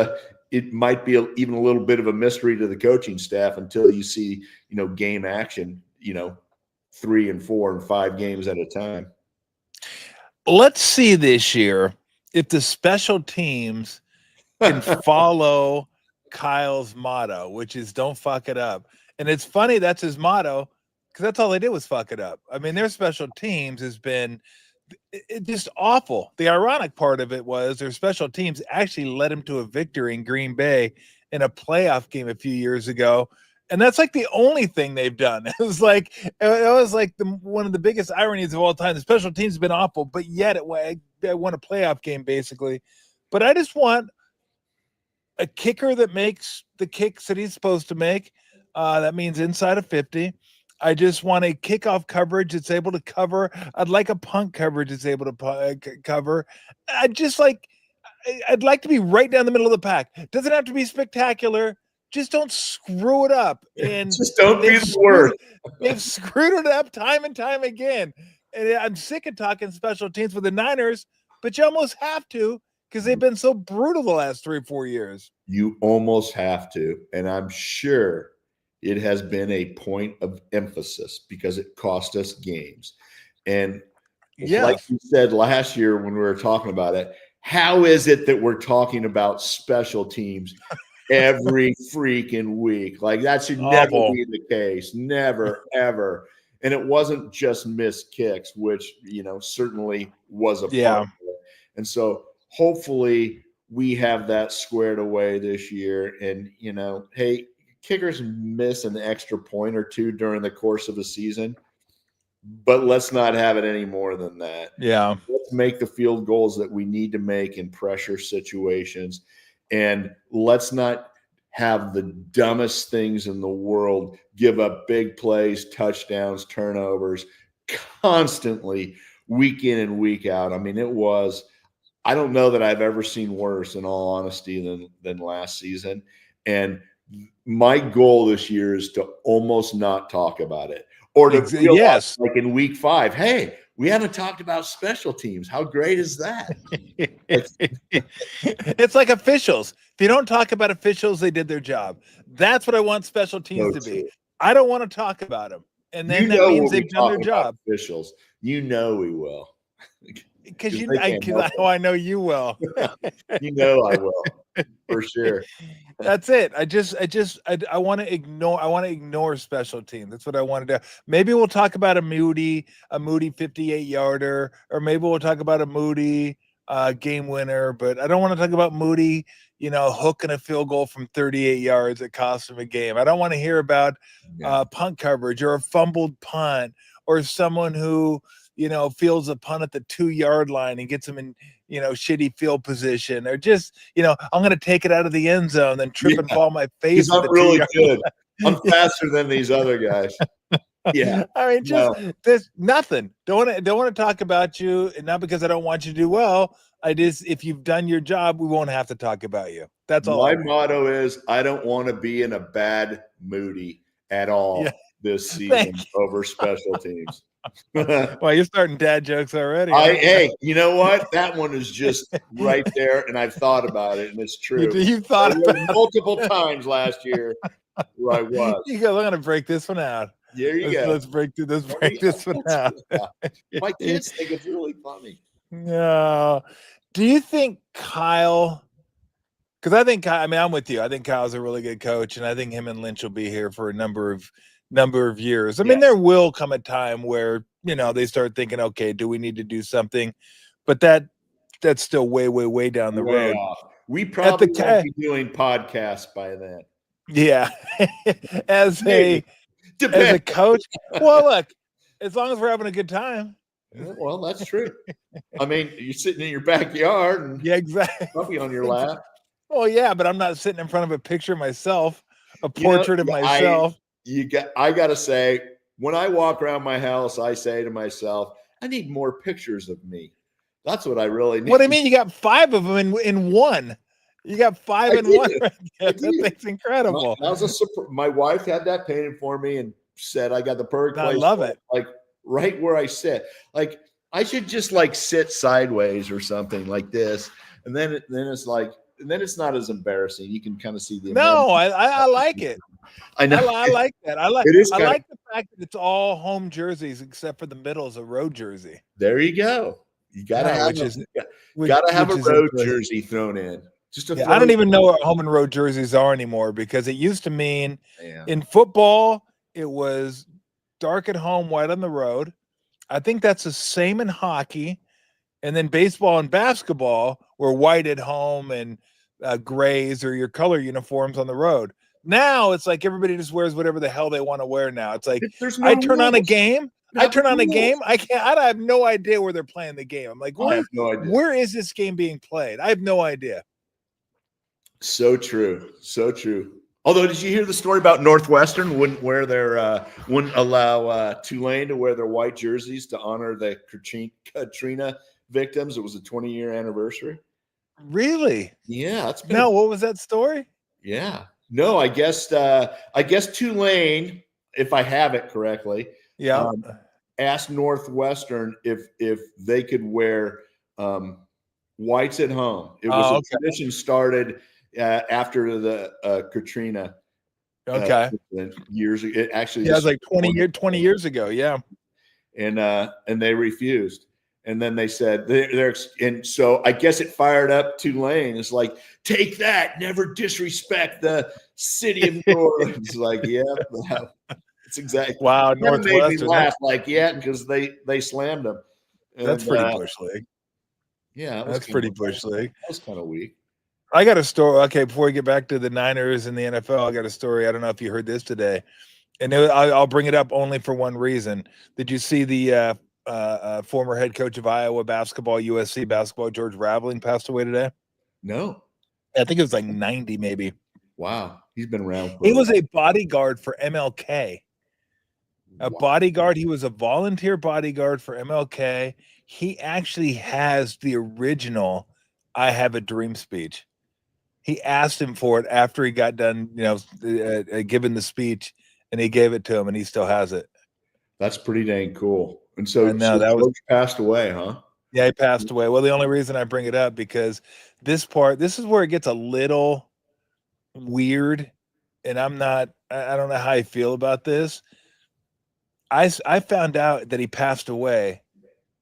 it might be even a little bit of a mystery to the coaching staff until you see, game action, 3 and 4 and 5 games at a time. Let's see this year if the special teams can follow Kyle's motto, which is don't fuck it up. And it's funny that's his motto because that's all they did was fuck it up. I mean, their special teams has been just awful. The ironic part of it was their special teams actually led him to a victory in Green Bay in a playoff game a few years ago. And that's like the only thing they've done. It was like one of the biggest ironies of all time. The special teams have been awful, but yet they won a playoff game basically. But I just want a kicker that makes the kicks that he's supposed to make. That means inside of 50. I just want a kickoff coverage that's able to cover. I'd like a punt coverage that's able to cover. I'd like to be right down the middle of the pack. Doesn't have to be spectacular. Just don't screw it up. And just don't be the worst. They've screwed it up time and time again. And I'm sick of talking special teams with the Niners, but you almost have to because they've been so brutal the last 3 or 4 years. You almost have to. And I'm sure it has been a point of emphasis because it cost us games. And like you said last year when we were talking about it, how is it that we're talking about special teams every freaking week? Like that should never be the case. Never, ever. And it wasn't just missed kicks, which, certainly was a part of it. And so hopefully we have that squared away this year. And, hey, kickers miss an extra point or two during the course of a season, but let's not have it any more than that. Yeah. Let's make the field goals that we need to make in pressure situations. And let's not have the dumbest things in the world give up big plays, touchdowns, turnovers constantly week in and week out. I mean, I don't know that I've ever seen worse in all honesty than last season. And my goal this year is to almost not talk about it or to feel like in week 5, hey, we haven't talked about special teams. How great is that? It's like officials. If you don't talk about officials, they did their job. That's what I want special teams to be. I don't want to talk about them. And then that means they've done their job. Officials, we will. Because I know you will. I will for sure. That's it. I want to ignore special teams. That's what I want to do. Maybe we'll talk about a Moody 58-yarder, or maybe we'll talk about a Moody game winner, but I don't want to talk about Moody, hooking a field goal from 38 yards that cost him a game. I don't want to hear about punt coverage or a fumbled punt or someone who fields a punt at the 2-yard line and gets him in, shitty field position, or just, I'm going to take it out of the end zone, then trip and fall my face. I'm really good. I'm faster than these other guys. Yeah. I mean, there's nothing. Don't want to talk about you, and not because I don't want you to do well. If you've done your job, we won't have to talk about you. That's all. My motto is I don't want to be in a bad Moody at all this season over special teams. Well, you're starting dad jokes already. Hey, you know what? That one is just right there, and I've thought about it, and it's true. You've thought about it multiple times last year where I was. You go, I'm going to break this one out. There you go. Let's break this one out. My kids think it's really funny. No. Do you think Kyle – because I'm with you. I think Kyle's a really good coach, and I think him and Lynch will be here for a number of years. I mean, there will come a time where, they start thinking, okay, do we need to do something? But that's still way, way, way down the road. We probably won't be doing podcasts by then. Yeah. As a coach. Well, look, as long as we're having a good time. Well, that's true. I mean, you're sitting in your backyard and exactly. Puppy on your lap. Well, yeah, but I'm not sitting in front of a picture of myself, a portrait of myself. I got to say, when I walk around my house, I say to myself, I need more pictures of me. That's what I really need. What do you mean? You got 5 of them in one. You got 5 in one. That thing's incredible. My wife had that painted for me and said I got the perfect place. I love it. Like right where I sit. Like I should just sit sideways or something like this. And then it's like and then it's not as embarrassing. You can kind of see the No, I like it. I know. I like that. I like the fact that it's all home jerseys except for the middle is a road jersey. There you go. You gotta have a road jersey thrown in. I don't even know what home and road jerseys are anymore, because it used to mean in football it was dark at home, white on the road. I think that's the same in hockey, and then baseball and basketball were white at home and grays or your color uniforms on the road. Now it's like everybody just wears whatever the hell they want to wear now. It's like I turn on a game. I have no idea where they're playing the game. I'm like, where is this game being played? I have no idea. So true. So true. Although, did you hear the story about Northwestern wouldn't allow Tulane to wear their white jerseys to honor the Katrina victims? It was a 20-year anniversary. Really? Yeah. What was that story? Yeah. No, I guess Tulane, if I have it correctly, asked Northwestern if they could wear whites at home. It was a tradition started after the Katrina. Years ago. It actually, it was like 20 years ago. Yeah. And they refused. And then they said and so I guess it fired up Tulane. It's like, take that, never disrespect the city of New Orleans. Like, yeah, it's exactly. Wow, Northwestern made me laugh. Because they slammed them. And, that's pretty bush league. Yeah, that's pretty bush league. That was kind of weak. I got a story. Okay, before we get back to the Niners and the NFL, I got a story. I don't know if you heard this today, and I'll bring it up only for one reason. Did you see the former head coach of Iowa basketball, USC basketball, George Raveling, passed away today? No. I think it was like 90 maybe. Wow. He's been around. He was a bodyguard for MLK. Bodyguard. He was a volunteer bodyguard for MLK. He actually has the original I Have a Dream speech. He asked him for it after he got done, giving the speech, and he gave it to him, and he still has it. That's pretty dang cool. And so Coach passed away, huh? Yeah, he passed away. Well, the only reason I bring it up because this is where it gets a little weird, and I don't know how I feel about this. I found out that he passed away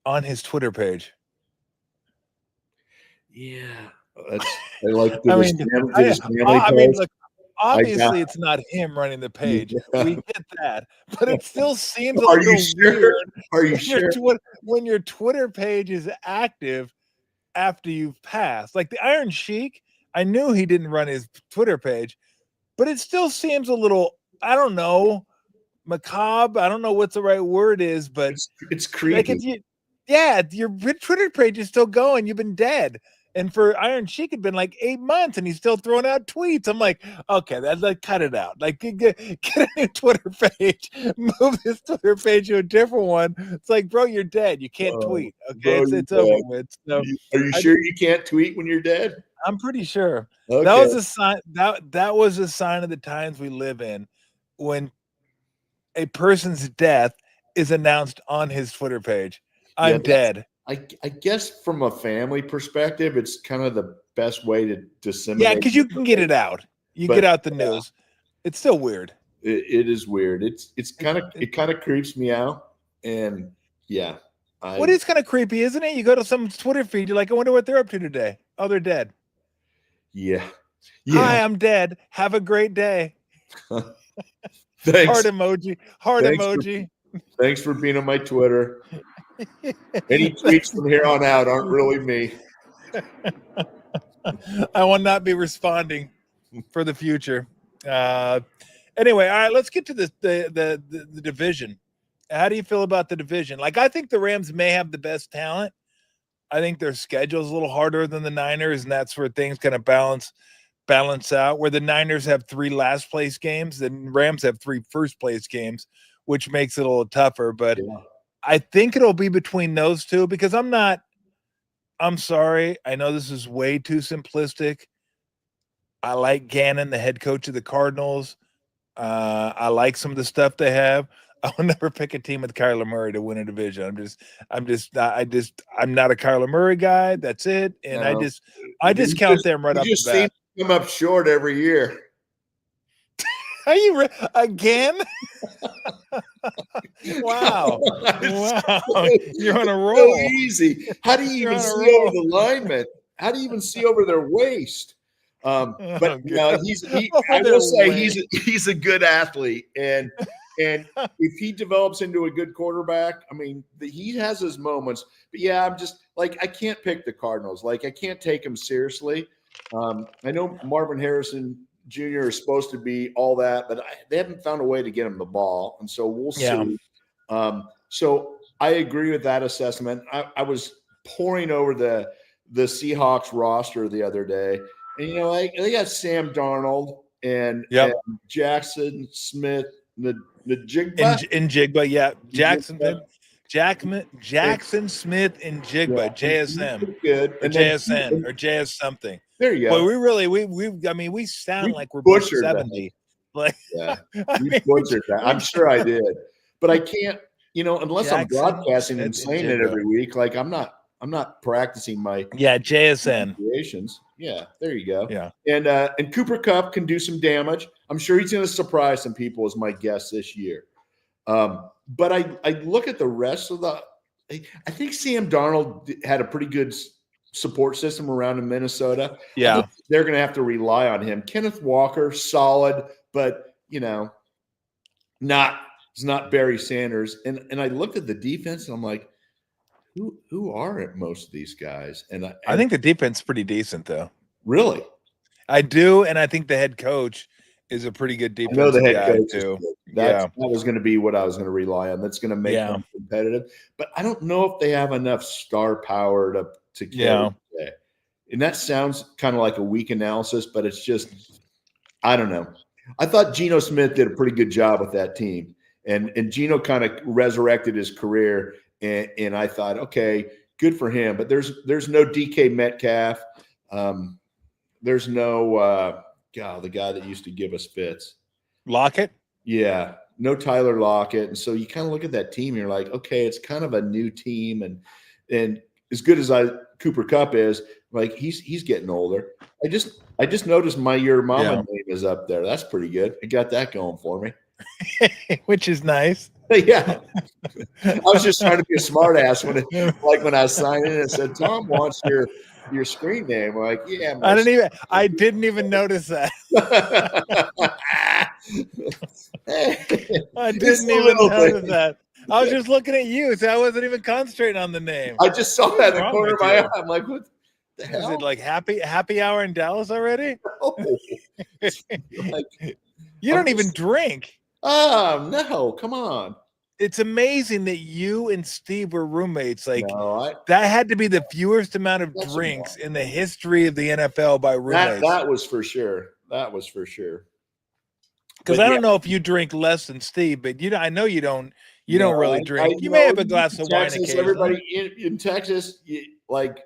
on his Twitter page. Yeah, look, obviously it's not him running the page. Yeah. We get that, but it still seems a little weird. Are you sure? When your Twitter page is active after you've passed, like the Iron Sheik, I knew he didn't run his Twitter page, but it still seems a little, I don't know, macabre. I don't know what the right word is, but it's creepy. Your Twitter page is still going. You've been dead. And for Iron Sheik, had been like 8 months, and he's still throwing out tweets. I'm like, okay, that's like, cut it out. Like, get a new Twitter page, move this Twitter page to a different one. It's like, bro, you're dead. You can't tweet. Okay, it's over with. So, are you sure you can't tweet when you're dead? I'm pretty sure. Okay. That was a sign. That was a sign of the times we live in, when a person's death is announced on his Twitter page. I'm dead. I guess from a family perspective, it's kind of the best way to disseminate. Yeah, because you can get it out. Get out the news. It's still weird. It is weird. It kind of creeps me out. And yeah. What is kind of creepy, isn't it? You go to someone's Twitter feed, you're like, I wonder what they're up to today. Oh, they're dead. Yeah. Hi, I'm dead. Have a great day. Thanks. Heart emoji. Thanks for being on my Twitter. Any tweets from here on out aren't really me. I will not be responding for the future. Anyway, all right, let's get to the division. How do you feel about the division? Like, I think the Rams may have the best talent. I think their schedule is a little harder than the Niners, and that's where things kind of balance out. Where the Niners have 3 last place games, the Rams have 3 first place games, which makes it a little tougher. But yeah. I think it'll be between those two, because I'm sorry. I know this is way too simplistic. I like Gannon, the head coach of the Cardinals. I like some of the stuff they have. I will never pick a team with Kyler Murray to win a division. I'm not a Kyler Murray guy. That's it. And No. I discount them right You off the just seem bat. to come up short every year. Are you again? Wow. Wow. You're on a roll. So easy. How do you You're even on a see over roll. the linemen? How do you even see over their waist? Oh, But no, God. I Their will say waist. he's a good athlete, and if he develops into a good quarterback, I mean, he has his moments. But yeah, I'm just like, I can't pick the Cardinals. Like, I can't take him seriously. I know Marvin Harrison Jr. is supposed to be all that, but they haven't found a way to get him the ball, and so we'll Yeah. see. So I agree with that assessment. I was poring over the Seahawks roster the other day, and they got Sam Darnold and Jackson Smith, Njigba. In Jigba, yeah. Jackson Smith and Jigba, JSM Good, or and then JSN or JS something. there you But go. we sound like we're both Butchered 70. Like, Yeah, I we mean, butchered that. I'm sure I did, but I can't. Unless I'm Jackson broadcasting and Smith and saying it Jigba. every week, like I'm not practicing my JSN. creations. Yeah, there you go. Yeah. And Cooper Kupp can do some damage. I'm sure he's going to surprise some people as my guess this year. But I look at the rest of I think Sam Darnold had a pretty good support system around in Minnesota. Yeah. I think they're going to have to rely on him. Kenneth Walker, solid, but it's not Barry Sanders. And I looked at the defense and I'm like, who are it, most of these guys? And I think the defense is pretty decent, though. Really? I do, and I think the head coach is a pretty good defensive I know the head guy coach too. That was going to be what I was going to rely on. That's going to make them competitive. But I don't know if they have enough star power to carry today. And that sounds kind of like a weak analysis, but it's just, I don't know. I thought Geno Smith did a pretty good job with that team. And Geno kind of resurrected his career. And I thought, okay, good for him. But there's no DK Metcalf. There's no the guy that used to give us fits. Lockett? Yeah. No Tyler Lockett. And so you kind of look at that team and you're like, okay, it's kind of a new team. And as good as Cooper Kupp is, like he's getting older. I just noticed my Your Mama name is up there. That's pretty good. I got that going for me. Which is nice. Yeah. I was just trying to be a smart ass when I was signing in and said, Tom wants your screen name. I'm like, yeah. I didn't even notice that. I didn't even notice that. I was just looking at you, so I wasn't even concentrating on the name. I just saw that in the corner of my eye. I'm like, what the hell? Is it like happy hour in Dallas already? No. You don't even drink. Oh, no. Come on. It's amazing that you and Steve were roommates. Like, no, that had to be the fewest amount of drinks in the history of the NFL by roommates. That was for sure. That was for sure. Because I don't know if you drink less than Steve, but I know you don't. You don't really drink. You may have a glass of wine occasionally. Everybody in Texas, like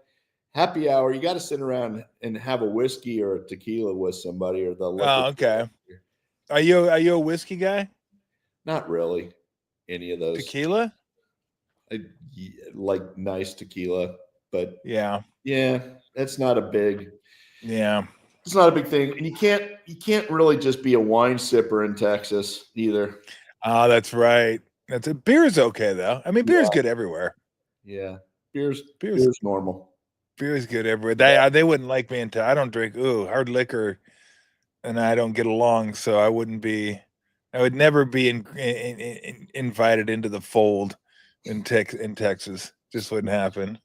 happy hour, you got to sit around and have a whiskey or a tequila with somebody or the. Oh, okay. Are you a whiskey guy? Not really. Any of those tequila? I like nice tequila, but yeah, that's not a big. Yeah, it's not a big thing, and you can't really just be a wine sipper in Texas either. Oh, that's right. Beer's okay though. I mean, beer's good everywhere. Yeah, beer's normal. Beer's good everywhere. They wouldn't like me until I don't drink hard liquor, and I don't get along, so I would never be invited into the fold in Texas. Just wouldn't happen.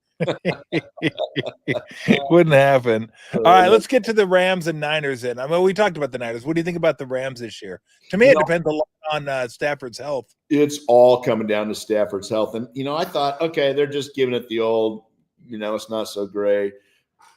Wouldn't happen. All right, let's get to the Rams and Niners then. I mean, we talked about the Niners. What do you think about the Rams this year? To me, it depends a lot on Stafford's health. It's all coming down to Stafford's health. And, I thought, okay, they're just giving it the old, it's not so great,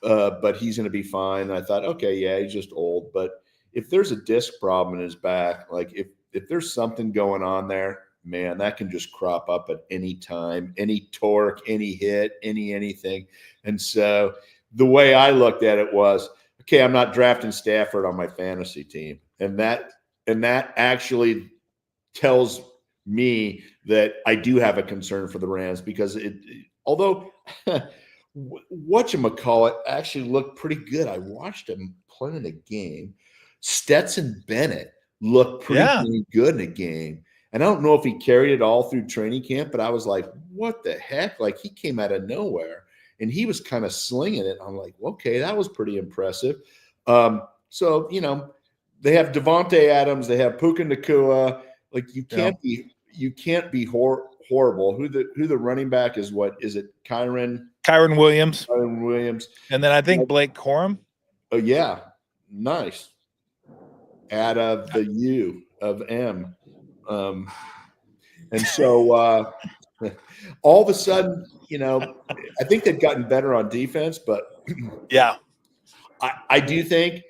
but he's going to be fine. And I thought, okay, yeah, he's just old. But if there's a disc problem in his back, like if there's something going on there, man, that can just crop up at any time, any torque, any hit, anything. And so the way I looked at it was, okay, I'm not drafting Stafford on my fantasy team. And that that actually tells me that I do have a concern for the Rams, because although whatchamacallit actually looked pretty good. I watched him play in a game. Stetson Bennett looked pretty dang good in a game. And I don't know if he carried it all through training camp, but I was like, what the heck? Like, he came out of nowhere and he was kind of slinging it. I'm like, okay, that was pretty impressive. So, they have Devontae Adams, they have Puka Nacua. Like, you can't be horrible. Who the running back is? What is it? Kyron Williams. And then I think Blake Corum. Oh yeah, nice. Out of the U of M. And so all of a sudden, I think they've gotten better on defense, but yeah, I think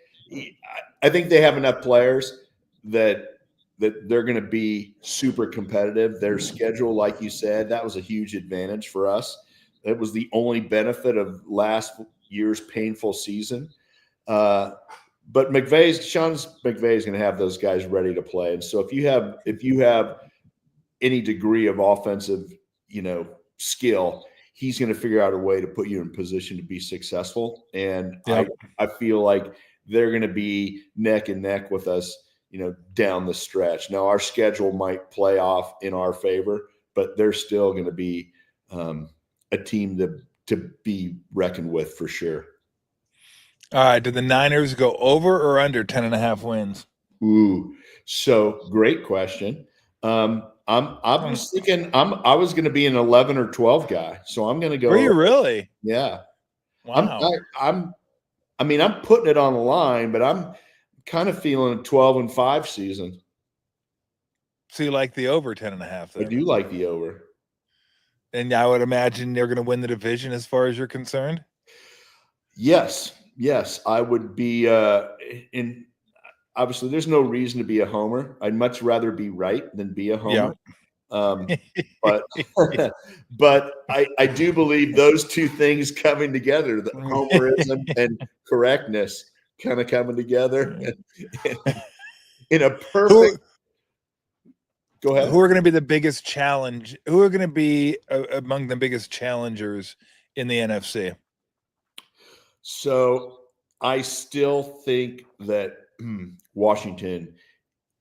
they have enough players that they're going to be super competitive. Their schedule, like you said, that was a huge advantage for us. It was the only benefit of last year's painful season. But Sean McVay is going to have those guys ready to play. And so if you have any degree of offensive, skill, he's going to figure out a way to put you in position to be successful. And I feel like they're going to be neck and neck with us, down the stretch. Now, our schedule might play off in our favor, but they're still going to be a team to be reckoned with for sure. All right. Did the Niners go over or under 10.5 wins? Ooh, so great question. I was thinking I was going to be an 11 or 12 guy, so I'm going to go. Were you really? Yeah. Wow. I'm putting it on the line, but I'm kind of feeling a 12-5 season. So you like the over 10.5? I do like the over. And I would imagine they're going to win the division as far as you're concerned? Yes, I would be obviously there's no reason to be a homer. I'd much rather be right than be a homer. But I do believe those two things coming together, the homerism and correctness kind of coming together in a perfect. Go ahead. Who are going to be the biggest challenge? Who are going to be among the biggest challengers in the NFC? So I still think that Washington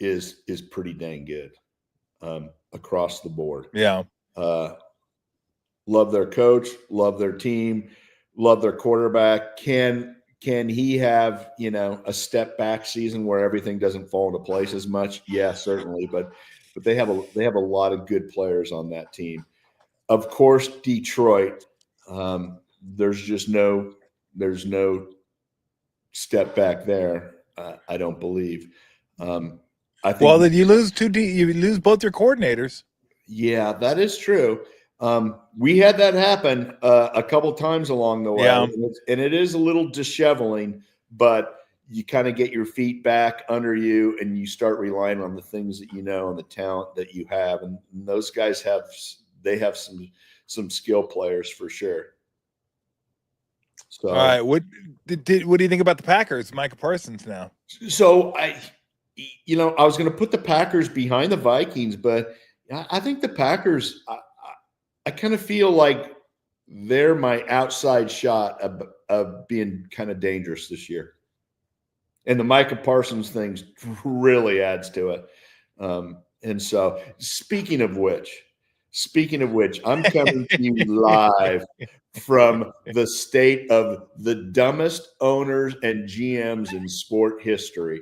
is pretty dang good across the board. Yeah. Love their coach, love their team, love their quarterback. Can he have, a step back season where everything doesn't fall into place as much? Yeah, certainly. But they have a lot of good players on that team. Of course, Detroit. There's no step back there. I don't believe. I think. Well, then you lose you lose both your coordinators. Yeah, that is true. We had that happen a couple times along the way, and it is a little disheveling, but you kind of get your feet back under you and you start relying on the things that and the talent that you have. And those guys have some skill players for sure. So, all right, what do you think about the Packers? Micah Parsons now. So I was going to put the Packers behind the Vikings, but I think the Packers. I kind of feel like they're my outside shot of being kind of dangerous this year, and the Micah Parsons thing really adds to it. And so, speaking of which, I'm coming to you live from the state of the dumbest owners and GMs in sport history.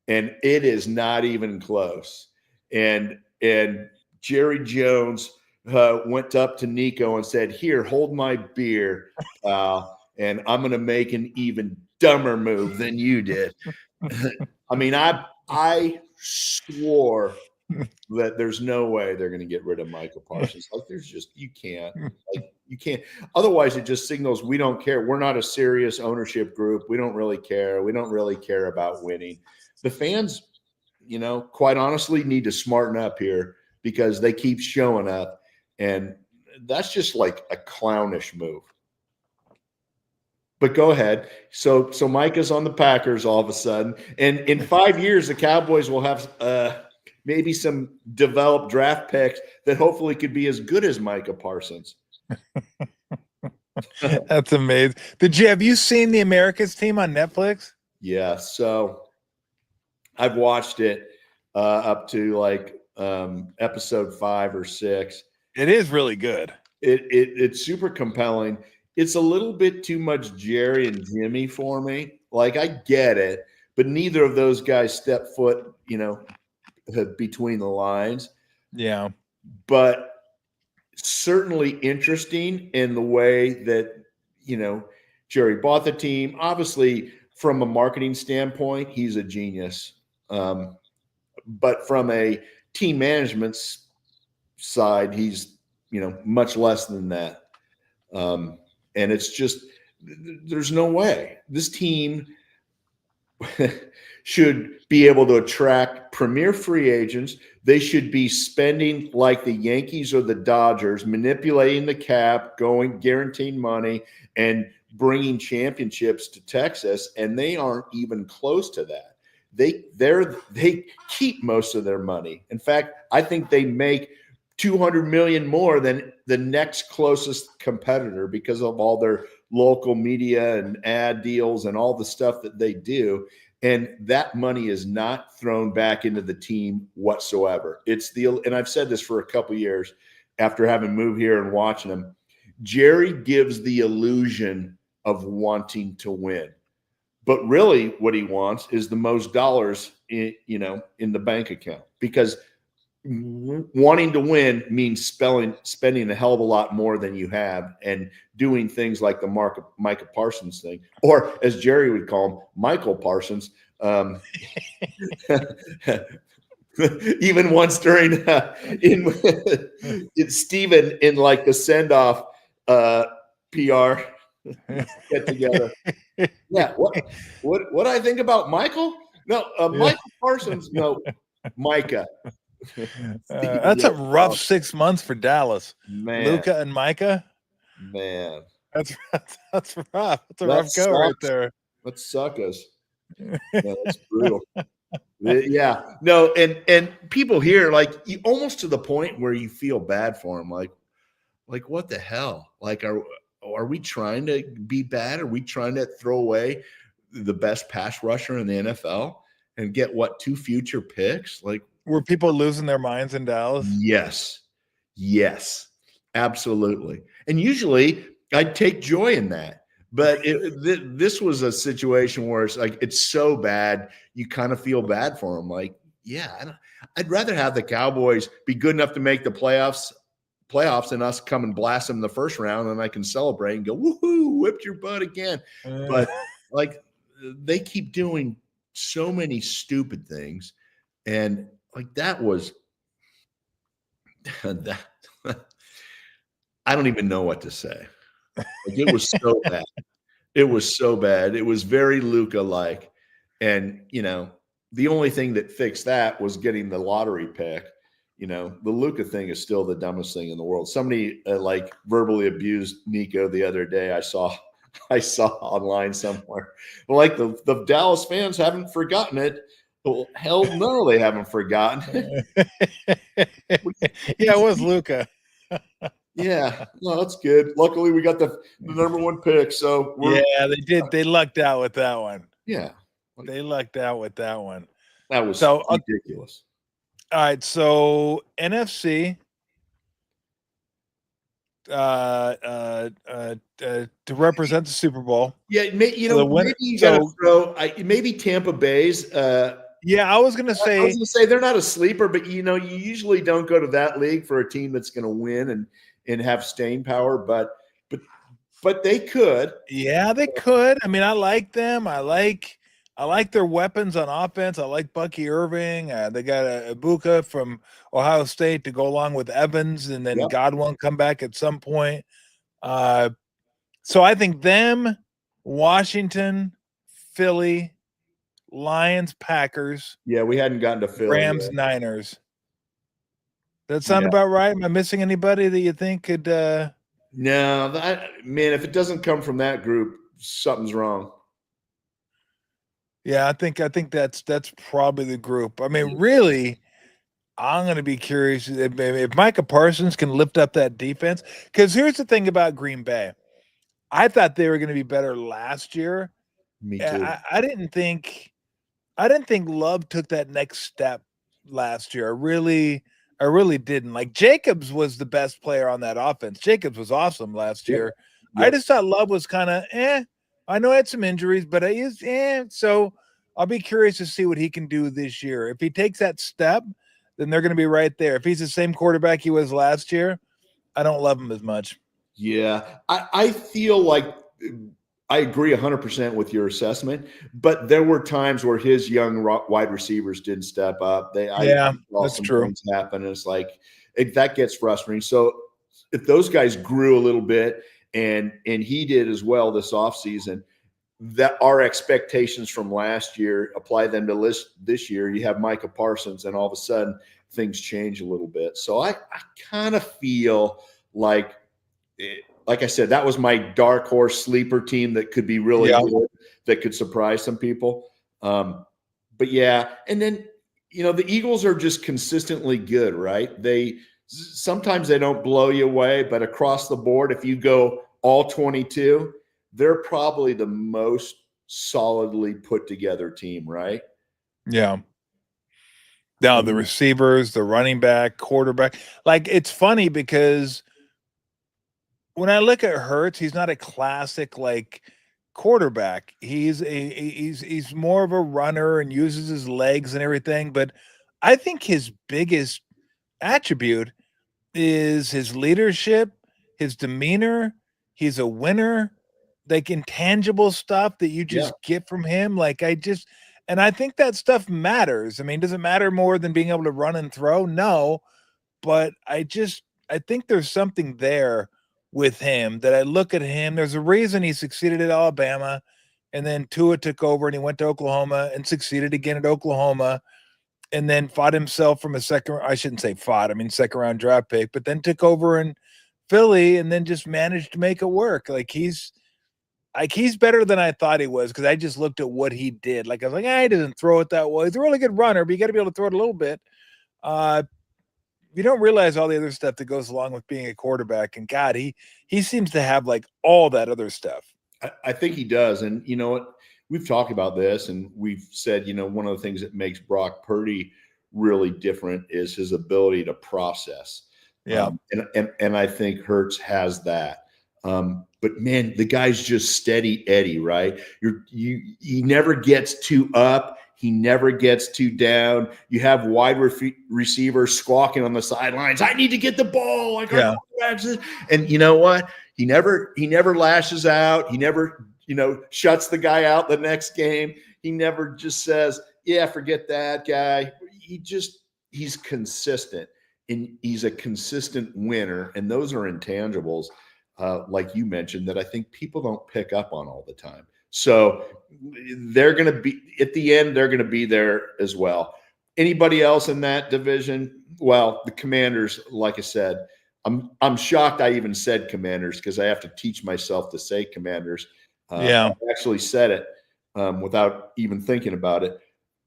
And it is not even close. And Jerry Jones went up to Nico and said, "Here, hold my beer, and I'm going to make an even dumber move than you did." I mean, I swore that there's no way they're going to get rid of Michael Parsons. Like, you can't. Otherwise, it just signals we don't care. We're not a serious ownership group. We don't really care. We don't really care about winning. The fans, quite honestly, need to smarten up here because they keep showing up. And that's just like a clownish move. But go ahead. So Micah's on the Packers all of a sudden, and in 5 years, the Cowboys will have maybe some developed draft picks that hopefully could be as good as Micah Parsons. That's amazing. Have you seen the Americas team on Netflix? Yeah. So I've watched it up to like episode 5 or 6. It is really good. It's super compelling. It's a little bit too much Jerry and Jimmy for me. Like, I get it, but neither of those guys step foot, between the lines. Yeah. But certainly interesting in the way that, Jerry bought the team. Obviously, from a marketing standpoint, he's a genius. But from a team management side, he's, much less than that. And it's just, there's no way this team should be able to attract premier free agents. They should be spending like the Yankees or the Dodgers, manipulating the cap, guaranteeing money, and bringing championships to Texas. And they aren't even close to that. They keep most of their money. In fact, I think they make $200 million more than the next closest competitor because of all their local media and ad deals and all the stuff that they do. And that money is not thrown back into the team whatsoever. And I've said this for a couple of years after having moved here and watching them. Jerry gives the illusion of wanting to win, but really what he wants is the most dollars in the bank account, because wanting to win means spending a hell of a lot more than you have and doing things like the Micah Parsons thing, or as Jerry would call him, Michael Parsons. Even once during in Steven in like the send-off PR get together. Yeah, what I think about Michael? No, Michael Parsons. No, Micah. That's a rough 6 months for Dallas. Man. Luka and Micah. Man, that's rough. That's a rough go right there. That suck us. Yeah, that's brutal. Yeah, no, and people here, like, you almost to the point where you feel bad for them. Like what the hell? Like, are we trying to be bad? Are we trying to throw away the best pass rusher in the NFL and get 2 future picks? Like, were people losing their minds in Dallas? Yes, absolutely. And usually I'd take joy in that. But this was a situation where it's like, it's so bad, you kind of feel bad for them. Like, yeah, I'd rather have the Cowboys be good enough to make the playoffs and us come and blast them in the first round, and I can celebrate and go, woohoo, whipped your butt again. But like, they keep doing so many stupid things. And like, that was that. I don't even know what to say. Like, it was so bad. It was so bad. It was very Luka-like. And, the only thing that fixed that was getting the lottery pick. The Luka thing is still the dumbest thing in the world. Somebody like verbally abused Nico the other day. I saw online somewhere. Like, the Dallas fans haven't forgotten it. Well, hell no, they haven't forgotten. Yeah, it was Luka. Yeah, no, that's good. Luckily, we got the number 1 pick. So they did. They lucked out with that one. Yeah, they lucked out with that one. That was so ridiculous. All right, so NFC to represent the Super Bowl. Yeah, maybe you got to throw maybe Tampa Bay's. Yeah, I was gonna say they're not a sleeper, but you usually don't go to that league for a team that's going to win and have staying power. But they could. Yeah, they could. I mean, I like them. I like their weapons on offense. I like Bucky Irving. They got Ibuka from Ohio State to go along with Evans, and then Godwin come back at some point. So I think them, Washington, Philly, Lions, Packers. Yeah, we hadn't gotten to Philly. Rams, yet. Niners. That sound about right? Am I missing anybody that you think could? No, man. If it doesn't come from that group, something's wrong. Yeah, I think that's probably the group. I mean, really, I'm going to be curious if Micah Parsons can lift up that defense. Because here's the thing about Green Bay. I thought they were going to be better last year. Me too. I didn't think Love took that next step last year. I really didn't. Like Jacobs was the best player on that offense. Jacobs was awesome last Yep. year. I Yep. just thought Love was kind of I know he had some injuries, but he's So I'll be curious to see what he can do this year. If he takes that step, then they're going to be right there. If he's the same quarterback he was last year, I don't love him as much. Yeah, I feel like I agree 100% with your assessment, but there were times where his young wide receivers didn't step up. I saw That's some true. things happen, and it's like that gets frustrating. So if those guys grew a little bit, and he did as well this offseason, that our expectations from last year, apply them to this year. You have Micah Parsons, and all of a sudden things change a little bit. So I kind of feel like I said, that was my dark horse sleeper team that could be really good, that could surprise some people. But yeah, and then the Eagles are just consistently good, right? Sometimes they don't blow you away, but across the board, if you go all 22, they're probably the most solidly put together team, right? Yeah. Now the receivers, the running back, quarterback. Like it's funny because when I look at Hurts, he's not a classic like quarterback. He's more of a runner and uses his legs and everything. But I think his biggest attribute is his leadership, his demeanor. He's a winner, like intangible stuff that you just get from him. And I think that stuff matters. I mean, does it matter more than being able to run and throw? No, but I think there's something there with him that I look at him. There's a reason he succeeded at Alabama, and then Tua took over and he went to Oklahoma and succeeded again at Oklahoma, and then fought himself from second round draft pick, but then took over in Philly and then just managed to make it work. He's better than I thought he was, because I just looked at what he did. Like I was like, he doesn't throw it that well. He's a really good runner, but you got to be able to throw it a little bit. You don't realize all the other stuff that goes along with being a quarterback. And God, he seems to have like all that other stuff. I think he does. And you know what? We've talked about this, and we've said, one of the things that makes Brock Purdy really different is his ability to process. Yeah. And I think Hurts has that. But man, the guy's just steady Eddie, right? He never gets too up. He never gets too down. You have wide receivers squawking on the sidelines. I need to get the ball. And you know what? He never lashes out. He never, shuts the guy out the next game. He never just says, yeah, forget that guy. He's consistent, and he's a consistent winner. And those are intangibles, like you mentioned, that I think people don't pick up on all the time. So they're going to be, at the end, they're going to be there as well. Anybody else in that division? Well, the Commanders, like I said, I'm shocked I even said Commanders, because I have to teach myself to say Commanders. I actually said it without even thinking about it.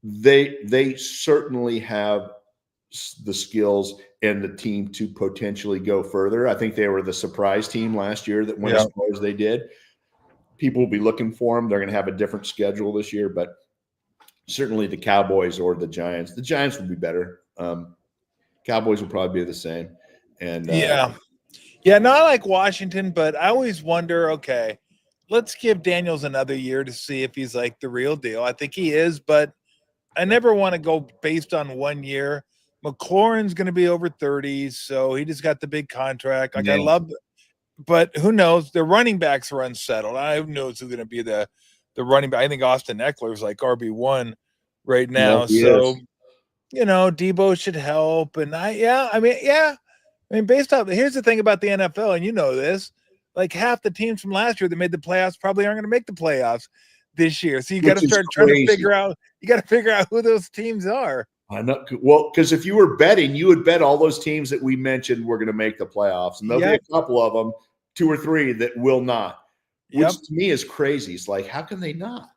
They certainly have the skills and the team to potentially go further. I think they were the surprise team last year that went as far as they did. People will be looking for them. They're going to have a different schedule this year, but certainly the Cowboys or the Giants. The Giants would be better. Cowboys will probably be the same. And not like Washington, but I always wonder, okay, let's give Daniels another year to see if he's like the real deal. I think he is, but I never want to go based on 1 year. McLaurin's going to be over 30, so he just got the big contract. I love it. But who knows? The running backs are unsettled. Who knows who's going to be the running back? I think Austin Eckler's like RB1 right now. So, Debo should help. And based off, here's the thing about the NFL, and you know this, like half the teams from last year that made the playoffs probably aren't going to make the playoffs this year. So you got to start trying to figure out who those teams are. I know. Well, because if you were betting, you would bet all those teams that we mentioned were going to make the playoffs, and there'll be a couple of them, 2 or 3, that will not. Yep. which to me is crazy. It's like, how can they not?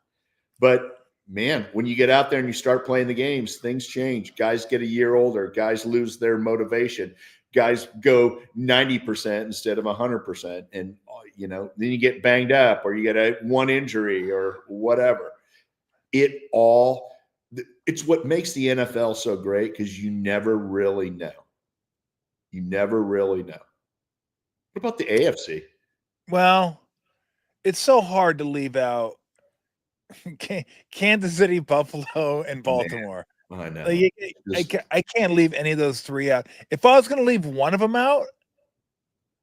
But man, when you get out there and you start playing the games, things change. Guys get a year older. Guys lose their motivation. Guys go 90% instead of 100%. And, then you get banged up or you get one injury or whatever. It's what makes the NFL so great because you never really know. You never really know. What about the AFC? Well, it's so hard to leave out Kansas City, Buffalo, and Baltimore. Man, I know. Like, I can't leave any of those three out. If I was going to leave one of them out,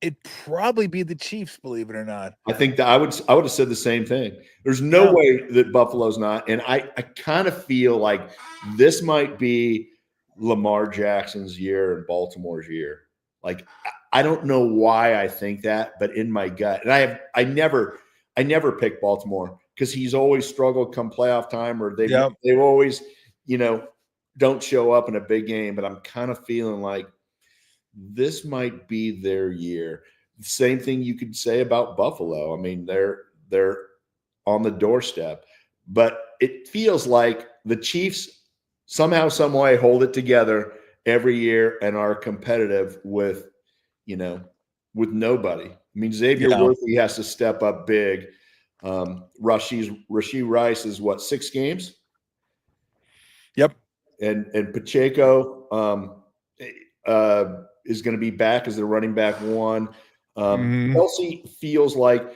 it'd probably be the Chiefs, believe it or not. I think that I would have said the same thing. There's no way that Buffalo's not. And I kind of feel like this might be Lamar Jackson's year and Baltimore's year. Like, I don't know why I think that, but in my gut, and I never pick Baltimore because he's always struggled come playoff time, or they've always, don't show up in a big game. But I'm kind of feeling like this might be their year. Same thing you could say about Buffalo. I mean, they're on the doorstep, but it feels like the Chiefs somehow, some way hold it together every year and are competitive with nobody. I mean, Xavier Worthy has to step up big. Rashee Rice is what, 6 games? Yep. And Pacheco is going to be back as the running back one. Kelsey feels like,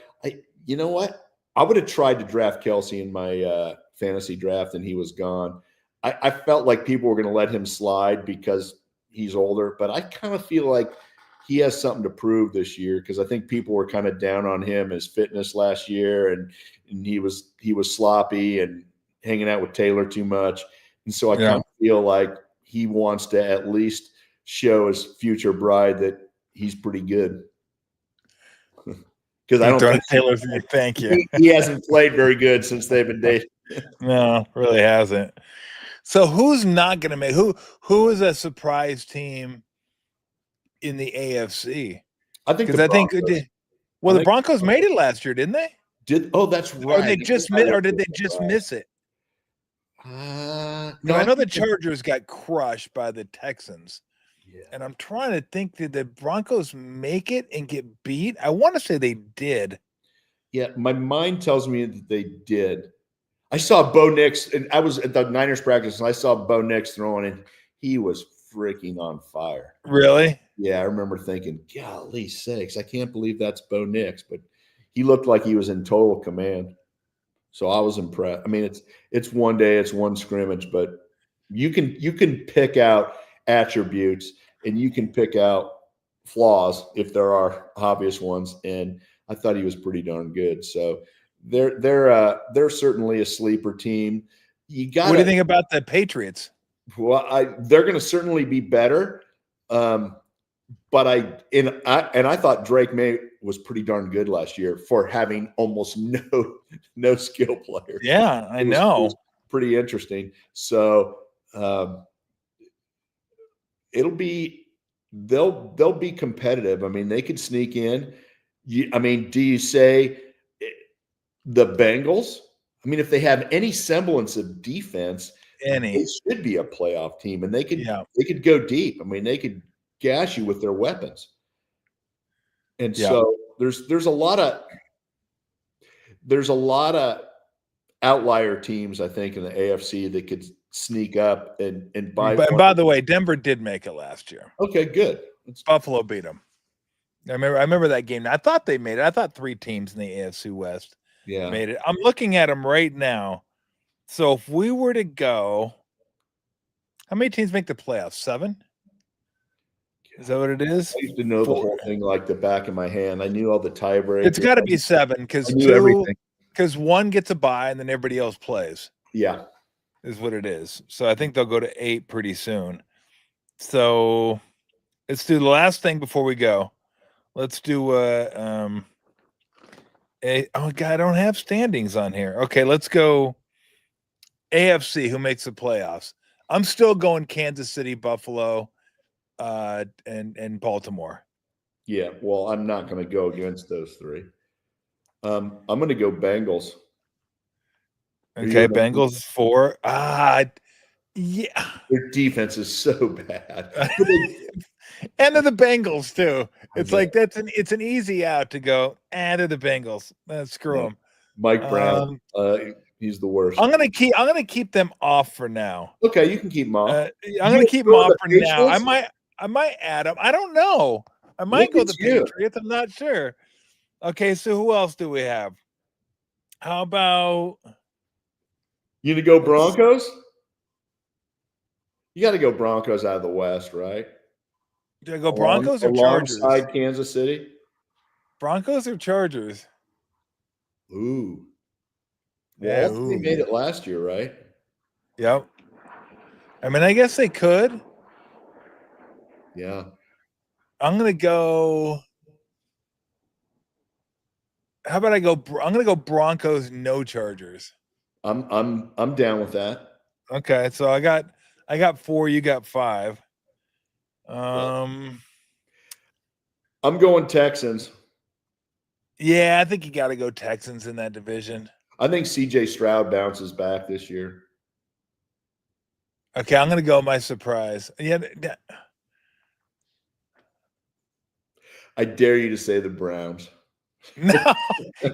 you know what? I would have tried to draft Kelsey in my fantasy draft, and he was gone. I felt like people were going to let him slide because he's older, but I kind of feel like he has something to prove this year because I think people were kind of down on him, his fitness last year, and he was sloppy and hanging out with Taylor too much. And so I kind of feel like he wants to at least show his future bride that he's pretty good. Because I don't think Taylor's thank you. He hasn't played very good since they've been dating. No, really hasn't. So who's not going to make who is a surprise team in the AFC? I think the Broncos made it last year, didn't they? That's right. Or did they just miss it? No, I know the Chargers got crushed by the Texans. Yeah. And I'm trying to think, did the Broncos make it and get beat? I want to say they did. Yeah, my mind tells me that they did. I saw Bo Nix, and I was at the Niners practice, and I saw Bo Nix throwing, and he was freaking on fire. Really? Yeah, I remember thinking, golly sakes, I can't believe that's Bo Nix. But he looked like he was in total command. So I was impressed. I mean, it's one day, it's one scrimmage, but you can pick out attributes and you can pick out flaws if there are obvious ones. And I thought he was pretty darn good. So they're certainly a sleeper team. What do you think about the Patriots? Well, they're going to certainly be better. But I thought Drake May was pretty darn good last year for having almost no skill players. Yeah, I know. It was pretty interesting. So they'll be competitive. I mean, they could sneak in. Do you say the Bengals? I mean, if they have any semblance of defense, they should be a playoff team, and they could go deep. I mean, they could gash you with their weapons. And so there's a lot of outlier teams, I think, in the AFC that could sneak up and buy. By the way, Denver did make it last year. Okay, good. Buffalo beat them. I remember that game. I thought they made it. I thought 3 teams in the AFC West made it. I'm looking at them right now. So if we were to go, how many teams make the playoffs? 7? Is that what it is? I used to know 4. The whole thing like the back of my hand. I knew all the tiebreakers. It's got to be 7 because 1 gets a bye and then everybody else plays. Yeah, is what it is. So I think they'll go to 8 pretty soon. So let's do the last thing before we go. Let's do oh God, I don't have standings on here. Okay, let's go AFC. Who makes the playoffs? I'm still going Kansas City, Buffalo, and Baltimore. Yeah, well, I'm not going to go against those 3. I'm going to go Bengals. Okay, Bengals 4. Yeah. Their defense is so bad. And to the Bengals too. I It's know. like it's an easy out to go. And to the Bengals. Screw them. Mike Brown, he's the worst. I'm gonna keep them off for now. Okay, you can keep them off. I'm gonna keep them off for now. Patriots? I might add them. I don't know. I might go the Patriots. I'm not sure. Okay, so who else do we have? How about you gonna go Broncos? You got to go Broncos out of the West, right? Do I go Broncos or Chargers? Alongside Kansas City? Broncos or Chargers? Ooh. Yeah, Well, they made it last year, right? Yep. I mean, I guess they could. Yeah. I'm gonna go. How about I'm gonna go Broncos, no Chargers. I'm down with that. Okay, so I got 4, you got 5. I'm going Texans. Yeah, I think you got to go Texans in that division. I think CJ Stroud bounces back this year. Okay, I'm going to go my surprise. Yeah. I dare you to say the Browns. No,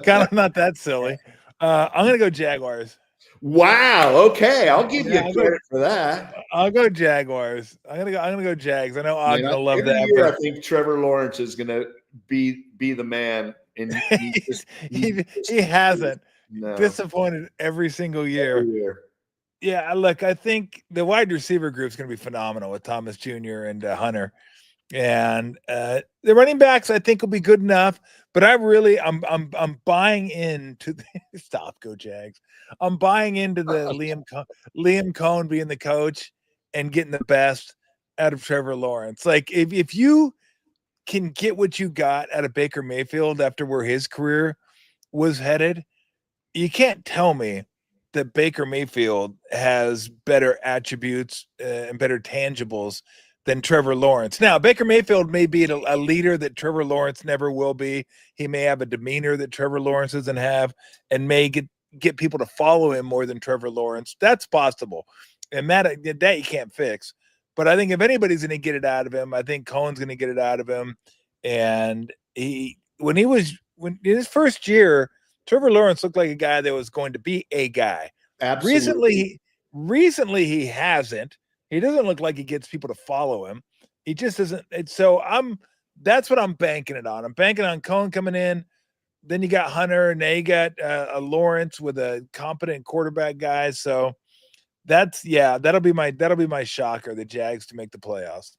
kind of not that silly. I'm going to go Jaguars. Wow. Okay, I'll give you credit for that. I'll go Jaguars. I'm gonna go Jags. I know Ogden will love that. Year, I think Trevor Lawrence is gonna be the man. And he hasn't. No. Disappointed every single year. Every year. Yeah, look, I think the wide receiver group is going to be phenomenal with Thomas Jr. and Hunter, and the running backs I think will be good enough. But I'm buying into the stop go Jags. I'm buying into the Liam Cohn being the coach and getting the best out of Trevor Lawrence. Like if you can get what you got out of Baker Mayfield after where his career was headed, you can't tell me that Baker Mayfield has better attributes and better tangibles than Trevor Lawrence. Now, Baker Mayfield may be a leader that Trevor Lawrence never will be. He may have a demeanor that Trevor Lawrence doesn't have and may get people to follow him more than Trevor Lawrence. That's possible. And that you can't fix. But I think if anybody's going to get it out of him, I think Cohen's going to get it out of him. And when in his first year, Trevor Lawrence looked like a guy that was going to be a guy. Absolutely. Recently he hasn't. He doesn't look like he gets people to follow him. He just doesn't. So that's what I'm banking it on. I'm banking on Cohen coming in. Then you got Hunter, and now you got a Lawrence with a competent quarterback guy. So that'll be my shocker, the Jags to make the playoffs.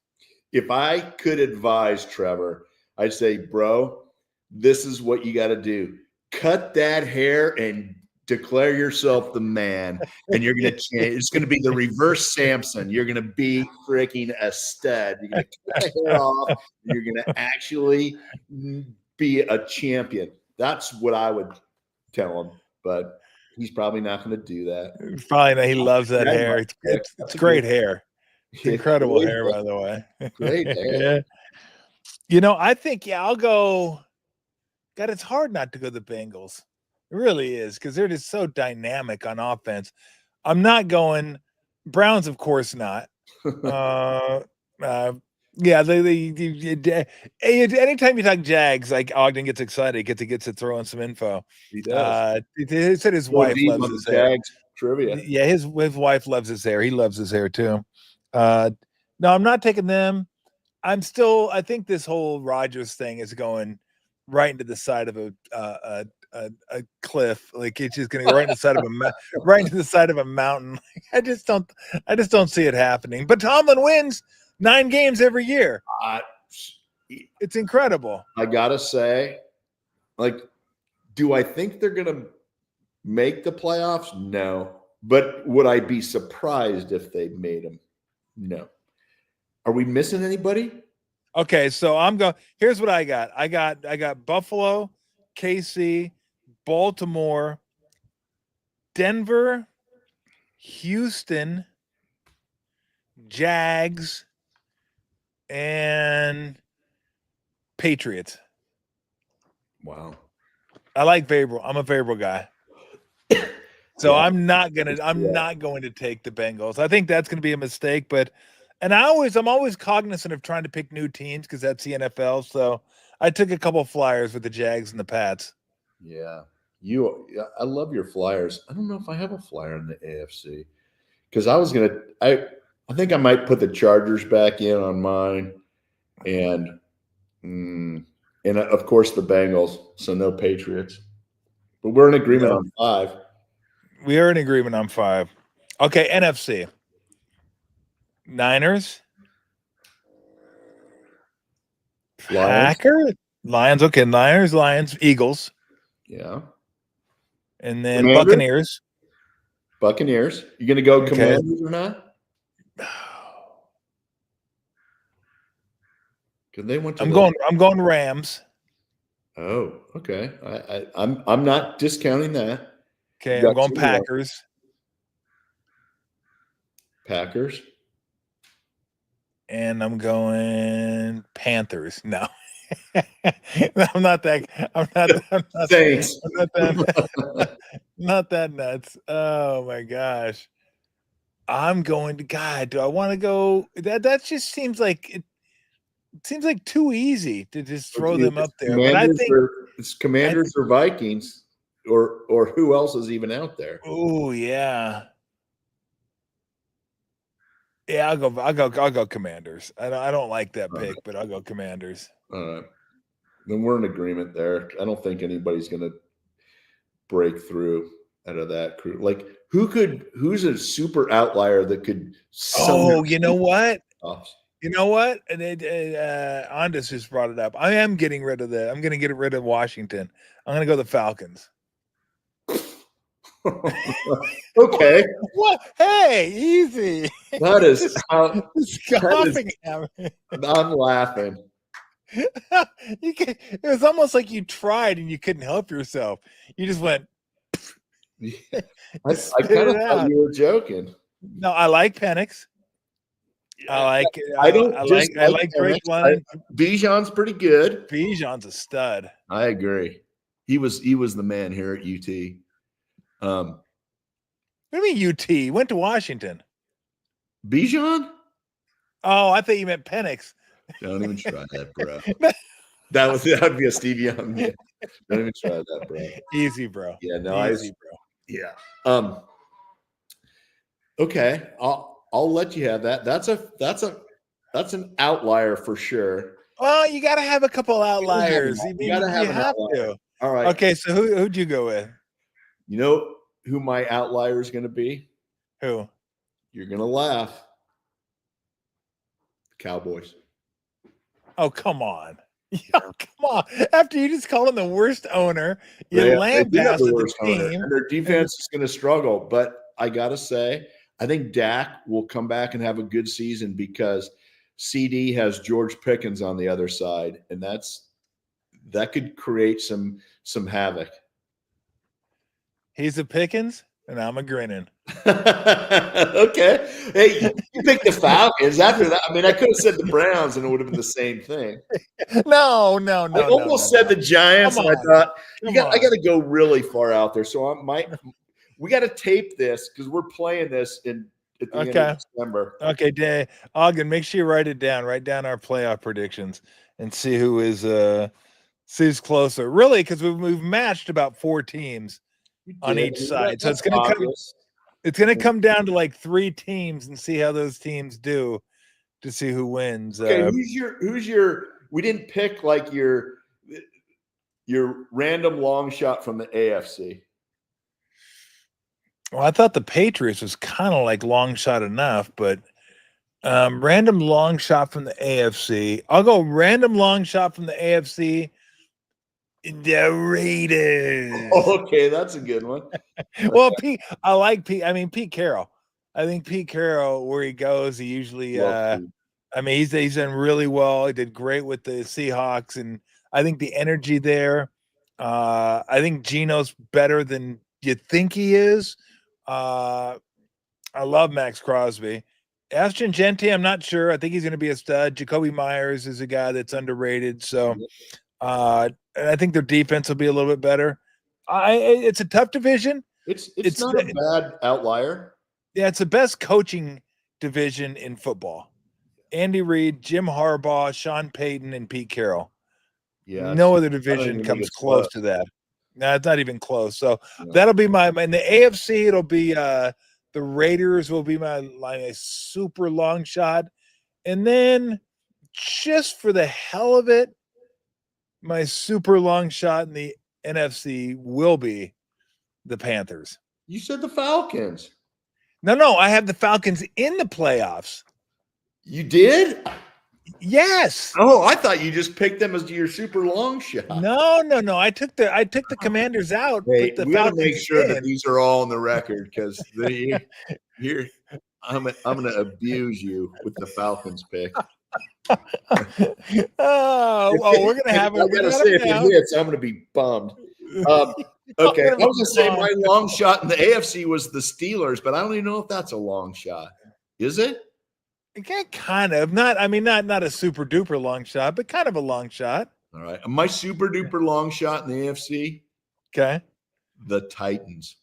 If I could advise Trevor, I'd say, bro, this is what you got to do. Cut that hair and declare yourself the man, and you're going to change. It's going to be the reverse Samson. You're going to be freaking a stud. You're going to cut the hair off. You're going to actually be a champion. That's what I would tell him, but he's probably not going to do that. Probably not. He loves that hair. It's great hair. It's incredible hair, by the way. Great hair. Yeah. I think, I'll go. God, it's hard not to go the Bengals. It really is, because they're just so dynamic on offense. I'm not going Browns, of course not. Anytime you talk Jags, like Ogden gets excited, gets to throw in some info. He does. He said his wife loves his hair. Jags trivia. Yeah, his wife loves his hair. He loves his hair too. No, I'm not taking them. I think this whole Rodgers thing is going right into the side of a cliff. Like it's just going to go right into the side of a mountain. I just don't see it happening. But Tomlin wins 9 games every year. It's incredible. I gotta say, do I think they're going to make the playoffs? No. But would I be surprised if they made them? No. Are we missing anybody? Okay, so here's what I got. I got Buffalo, KC, Baltimore, Denver, Houston, Jags, and Patriots. Wow. I like Vrabel. I'm a Vrabel guy. So Yeah. I'm not going to take the Bengals. I think that's going to be a mistake, but I'm always cognizant of trying to pick new teams because that's the NFL. So I took a couple flyers with the Jags and the Pats. Yeah. I love your Flyers. I don't know if I have a flyer in the AFC because I think I might put the Chargers back in on mine and of course the Bengals. So no Patriots, but we're in agreement on 5. We are in agreement on 5. Okay. NFC. Niners. Lions. Packers. Lions. Okay. Niners, Lions, Eagles. Yeah. And then Commanders? Buccaneers. You going to go Okay. Commanders or not? Because they went to I'm going Rams. Oh, okay. I'm not discounting that. Okay, I'm going Packers. Packers. And I'm going Panthers. No. I'm not that Thanks. not that nuts. Oh my gosh. I'm going to God. Do I want to go? That just seems like too easy to just throw them up there. But I think it's Commanders or Vikings or who else is even out there? Oh yeah. Yeah, I'll go Commanders. I don't like that pick, but I'll go Commanders. All right. Then we're in agreement there. I don't think anybody's going to break through out of that crew. Like who's a super outlier that could you know what? You know what? And Andis just brought it up. I'm going to get rid of Washington. I'm going to go the Falcons. Okay. What? Hey, easy. That is scoffing at me. I'm laughing. It was almost like you tried and you couldn't help yourself. You just went. I kind of thought you were joking. No, I like Penix. I like Drake London. Bijan's pretty good. Bijan's a stud. I agree. He was the man here at UT. What do you mean UT? He went to Washington. Bijan? Oh, I thought you meant Penix. Don't even try that, bro. that would be a Steve Young. Yeah. Don't even try that, bro. Easy, bro. Yeah, no, easy, bro. Yeah. Okay, I'll let you have that. That's an outlier for sure. Well, you got to have a couple outliers. You got to have to. All right. Okay, so who'd you go with? You know who my outlier is going to be? Who? You're going to laugh. Cowboys. Oh, come on. Come on. After you just call him the worst owner, you lambasted the team. And their defense is going to struggle. But I got to say, I think Dak will come back and have a good season because CD has George Pickens on the other side. And that could create some havoc. He's a Pickens, and I'm a grinning. Okay. Hey, you picked the Falcons after that. I mean, I could have said the Browns, and it would have been the same thing. No. I almost said the Giants, and I thought I got to go really far out there. So we got to tape this because we're playing this at the end of December. Okay, Ogden, make sure you write it down. Write down our playoff predictions and see who's closer. Really, because we've matched about 4 teams on each side. So it's going to come down to like 3 teams and see how those teams do to see who wins. Okay, who's your we didn't pick like your random long shot from the AFC. Well, I thought the Patriots was kind of like long shot enough, but random long shot from the AFC. I'll go random long shot from the AFC. The Raiders. Okay, that's a good one. Well, I like Pete. I mean, Pete Carroll. I think Pete Carroll, where he goes, he usually. I mean, he's done really well. He did great with the Seahawks, and I think the energy there. I think Geno's better than you think he is. I love Max Crosby. Ashton Genty, I'm not sure. I think he's going to be a stud. Jacoby Myers is a guy that's underrated. So. and I think their defense will be a little bit better. It's a tough division. It's not a bad outlier. Yeah, it's the best coaching division in football. Andy Reid, Jim Harbaugh, Sean Payton, and Pete Carroll. Yeah, No other I don't division even think comes it's close close. to that. No, it's not even close. So No. that'll be my in the AFC. It'll be the Raiders will be my super long shot, and then just for the hell of it, my super long shot in the NFC will be the Panthers. You said the Falcons. No, I have the Falcons in the playoffs. You did? Yes. Oh, I thought you just picked them as your super long shot. No. I took the Commanders out. Hey, Put the we got to Falcons make sure in. that these are all on the record because I'm going to abuse you with the Falcons pick. We're gonna have it. I gotta say, if it hits, I'm gonna be bummed. Okay, I was gonna say my long shot in the AFC was the Steelers, but I don't even know if that's a long shot. Is it? Kind of. Not a super duper long shot, but kind of a long shot. All right. My super duper long shot in the AFC. Okay. The Titans.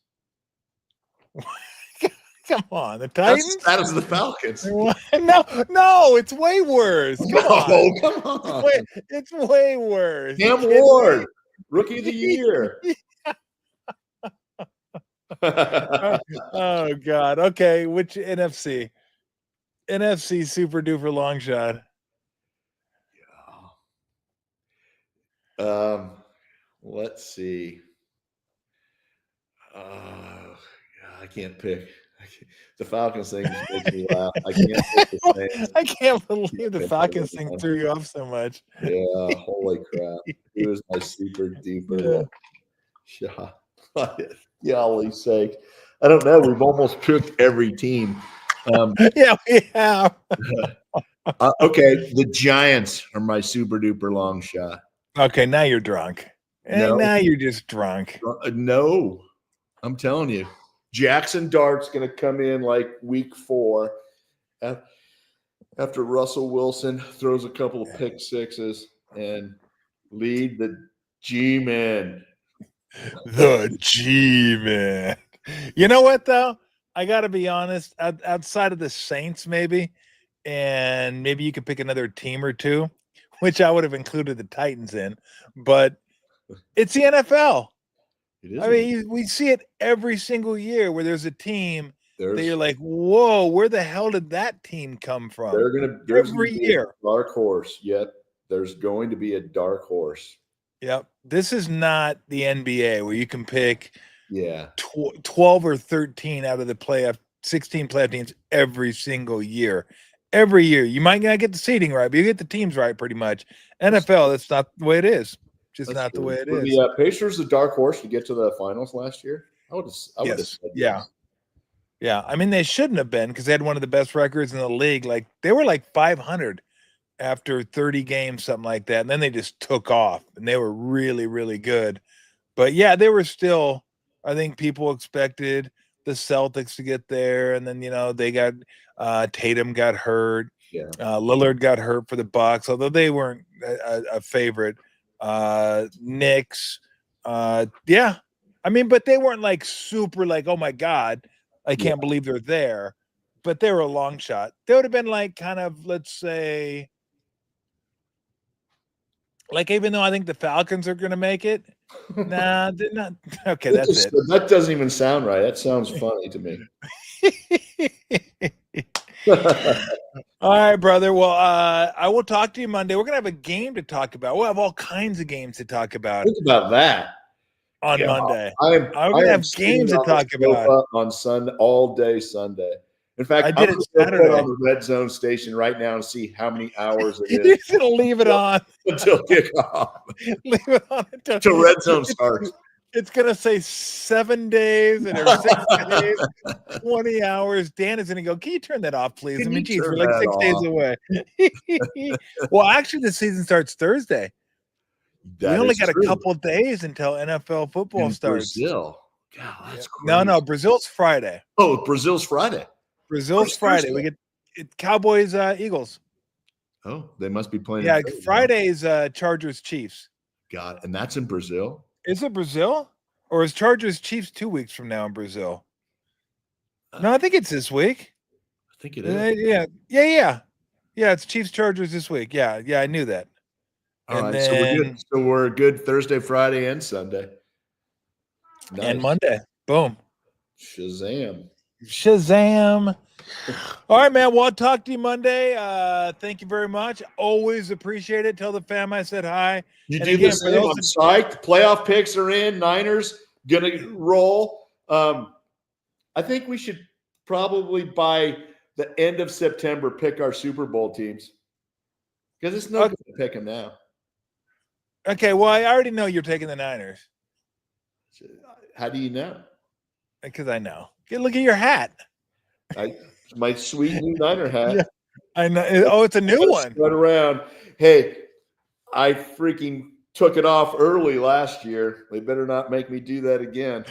Come on, the Titans. That is the Falcons. No, it's way worse. Come on. It's way worse. Cam Ward, Rookie of the Year. Oh God. Okay, which NFC? NFC super duper long shot. Let's see. I can't pick. The Falcons thing just makes me laugh. I can't pick the Saints. I can't believe the Falcons thing threw you off so much. Yeah, holy crap. It was my super duper shot. Golly sake. I don't know. We've almost picked every team. Yeah, we have. Okay, the Giants are my super duper long shot. Okay, now you're drunk. No. Now you're just drunk. No, I'm telling you. Jackson Dart's going to come in like week 4 after Russell Wilson throws a couple of pick sixes and lead the G-Men. The G-Men. You know what, though? I got to be honest. Outside of the Saints, maybe, and maybe you could pick another team or two, which I would have included the Titans in, but it's the NFL. I mean, we see it every single year where there's a team that you're like, whoa, where the hell did that team come from? There's every year. Dark horse. Yep. There's going to be a dark horse. Yep. This is not the NBA where you can pick 12 or 13 out of the 16 playoff teams every single year. Every year. You might not get the seeding right, but you get the teams right pretty much. NFL, that's not the way it is. Just that's not true. The way it is. The Pacers, the dark horse to get to the finals last year. I would have said yes. Yeah. I mean, they shouldn't have been because they had one of the best records in the league. Like they were like 500 after 30 games, something like that. And then they just took off and they were really, really good. But yeah, they were still, I think people expected the Celtics to get there. And then, they got Tatum got hurt. Yeah. Lillard got hurt for the Bucks, although they weren't a favorite. Knicks, I mean, but they weren't like super like, oh my God, I can't believe they're there, but they were a long shot. They would have been like kind of, let's say, like, even though I think the Falcons are going to make it, nah, they're not. Okay, that's it. That doesn't even sound right. That sounds funny to me. All right, brother. Well, I will talk to you Monday. We're gonna have a game to talk about. We'll have all kinds of games to talk about. Think about that on Monday. I'm gonna have games to talk about on Sunday, all day Sunday. In fact, I did it Saturday on the Red Zone station right now and see how many hours it is. You're just gonna leave it on until kickoff. Leave it on until Red Zone starts. It's going to say 7 days and 6 days, 20 hours. Dan is going to go, can you turn that off, please? I mean, geez, we're like 6 days away. Well, actually, the season starts Thursday. We only got a couple of days until NFL football starts. Brazil. God, that's crazy. No, Brazil's Friday. Oh, Brazil's Friday. Brazil's Friday. We get Cowboys, Eagles. Oh, they must be playing. Yeah, Friday's Chargers, Chiefs. God, and that's in Brazil? Is it Brazil? Or is Chargers Chiefs 2 weeks from now in Brazil? No, I think it's this week. I think it is. Yeah. It's Chiefs Chargers this week. Yeah, I knew that. All and right, then, so we're good. So we're good Thursday, Friday, and Sunday. Nice. And Monday. Boom. Shazam. All right, man. Well, I'll talk to you Monday. Thank you very much. Always appreciate it. Tell the fam I said hi. You do the same. I'm psyched. Playoff picks are in. Niners gonna roll. I think we should probably by the end of September pick our Super Bowl teams because it's no good to pick them now. Okay, well, I already know you're taking the Niners. How do you know? Because I know. Look at your hat. My sweet new Niner hat. Yeah, I know. Oh, it's a new one. Run around. Hey, I freaking took it off early last year. They better not make me do that again.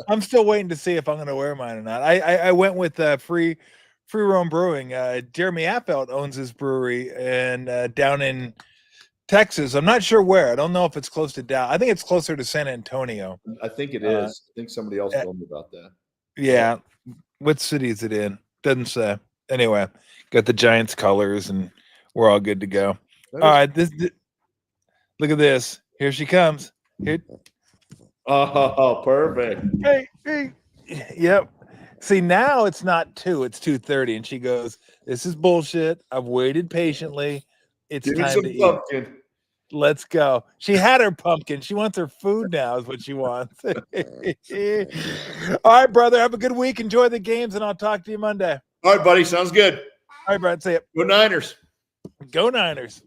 I'm still waiting to see if I'm going to wear mine or not. I went with Free Roam Brewing. Jeremy Affelt owns his brewery and down in Texas. I'm not sure where. I don't know if it's close to Dallas. I think it's closer to San Antonio. I think it is. I think somebody else told me about that. Yeah. What city is it in? Doesn't say. Anyway, got the Giants colors and we're all good to go. All right. This look at this. Here she comes. Here. Oh, perfect. Hey. Yep. See, now it's not 2, it's 2:30. And she goes, "This is bullshit. I've waited patiently. It's time to eat. Pumpkin. Let's go." She had her pumpkin. She wants her food now is what she wants. All right, brother. Have a good week. Enjoy the games, and I'll talk to you Monday. All right, buddy. Sounds good. All right, Brad. See ya. Go Niners. Go Niners.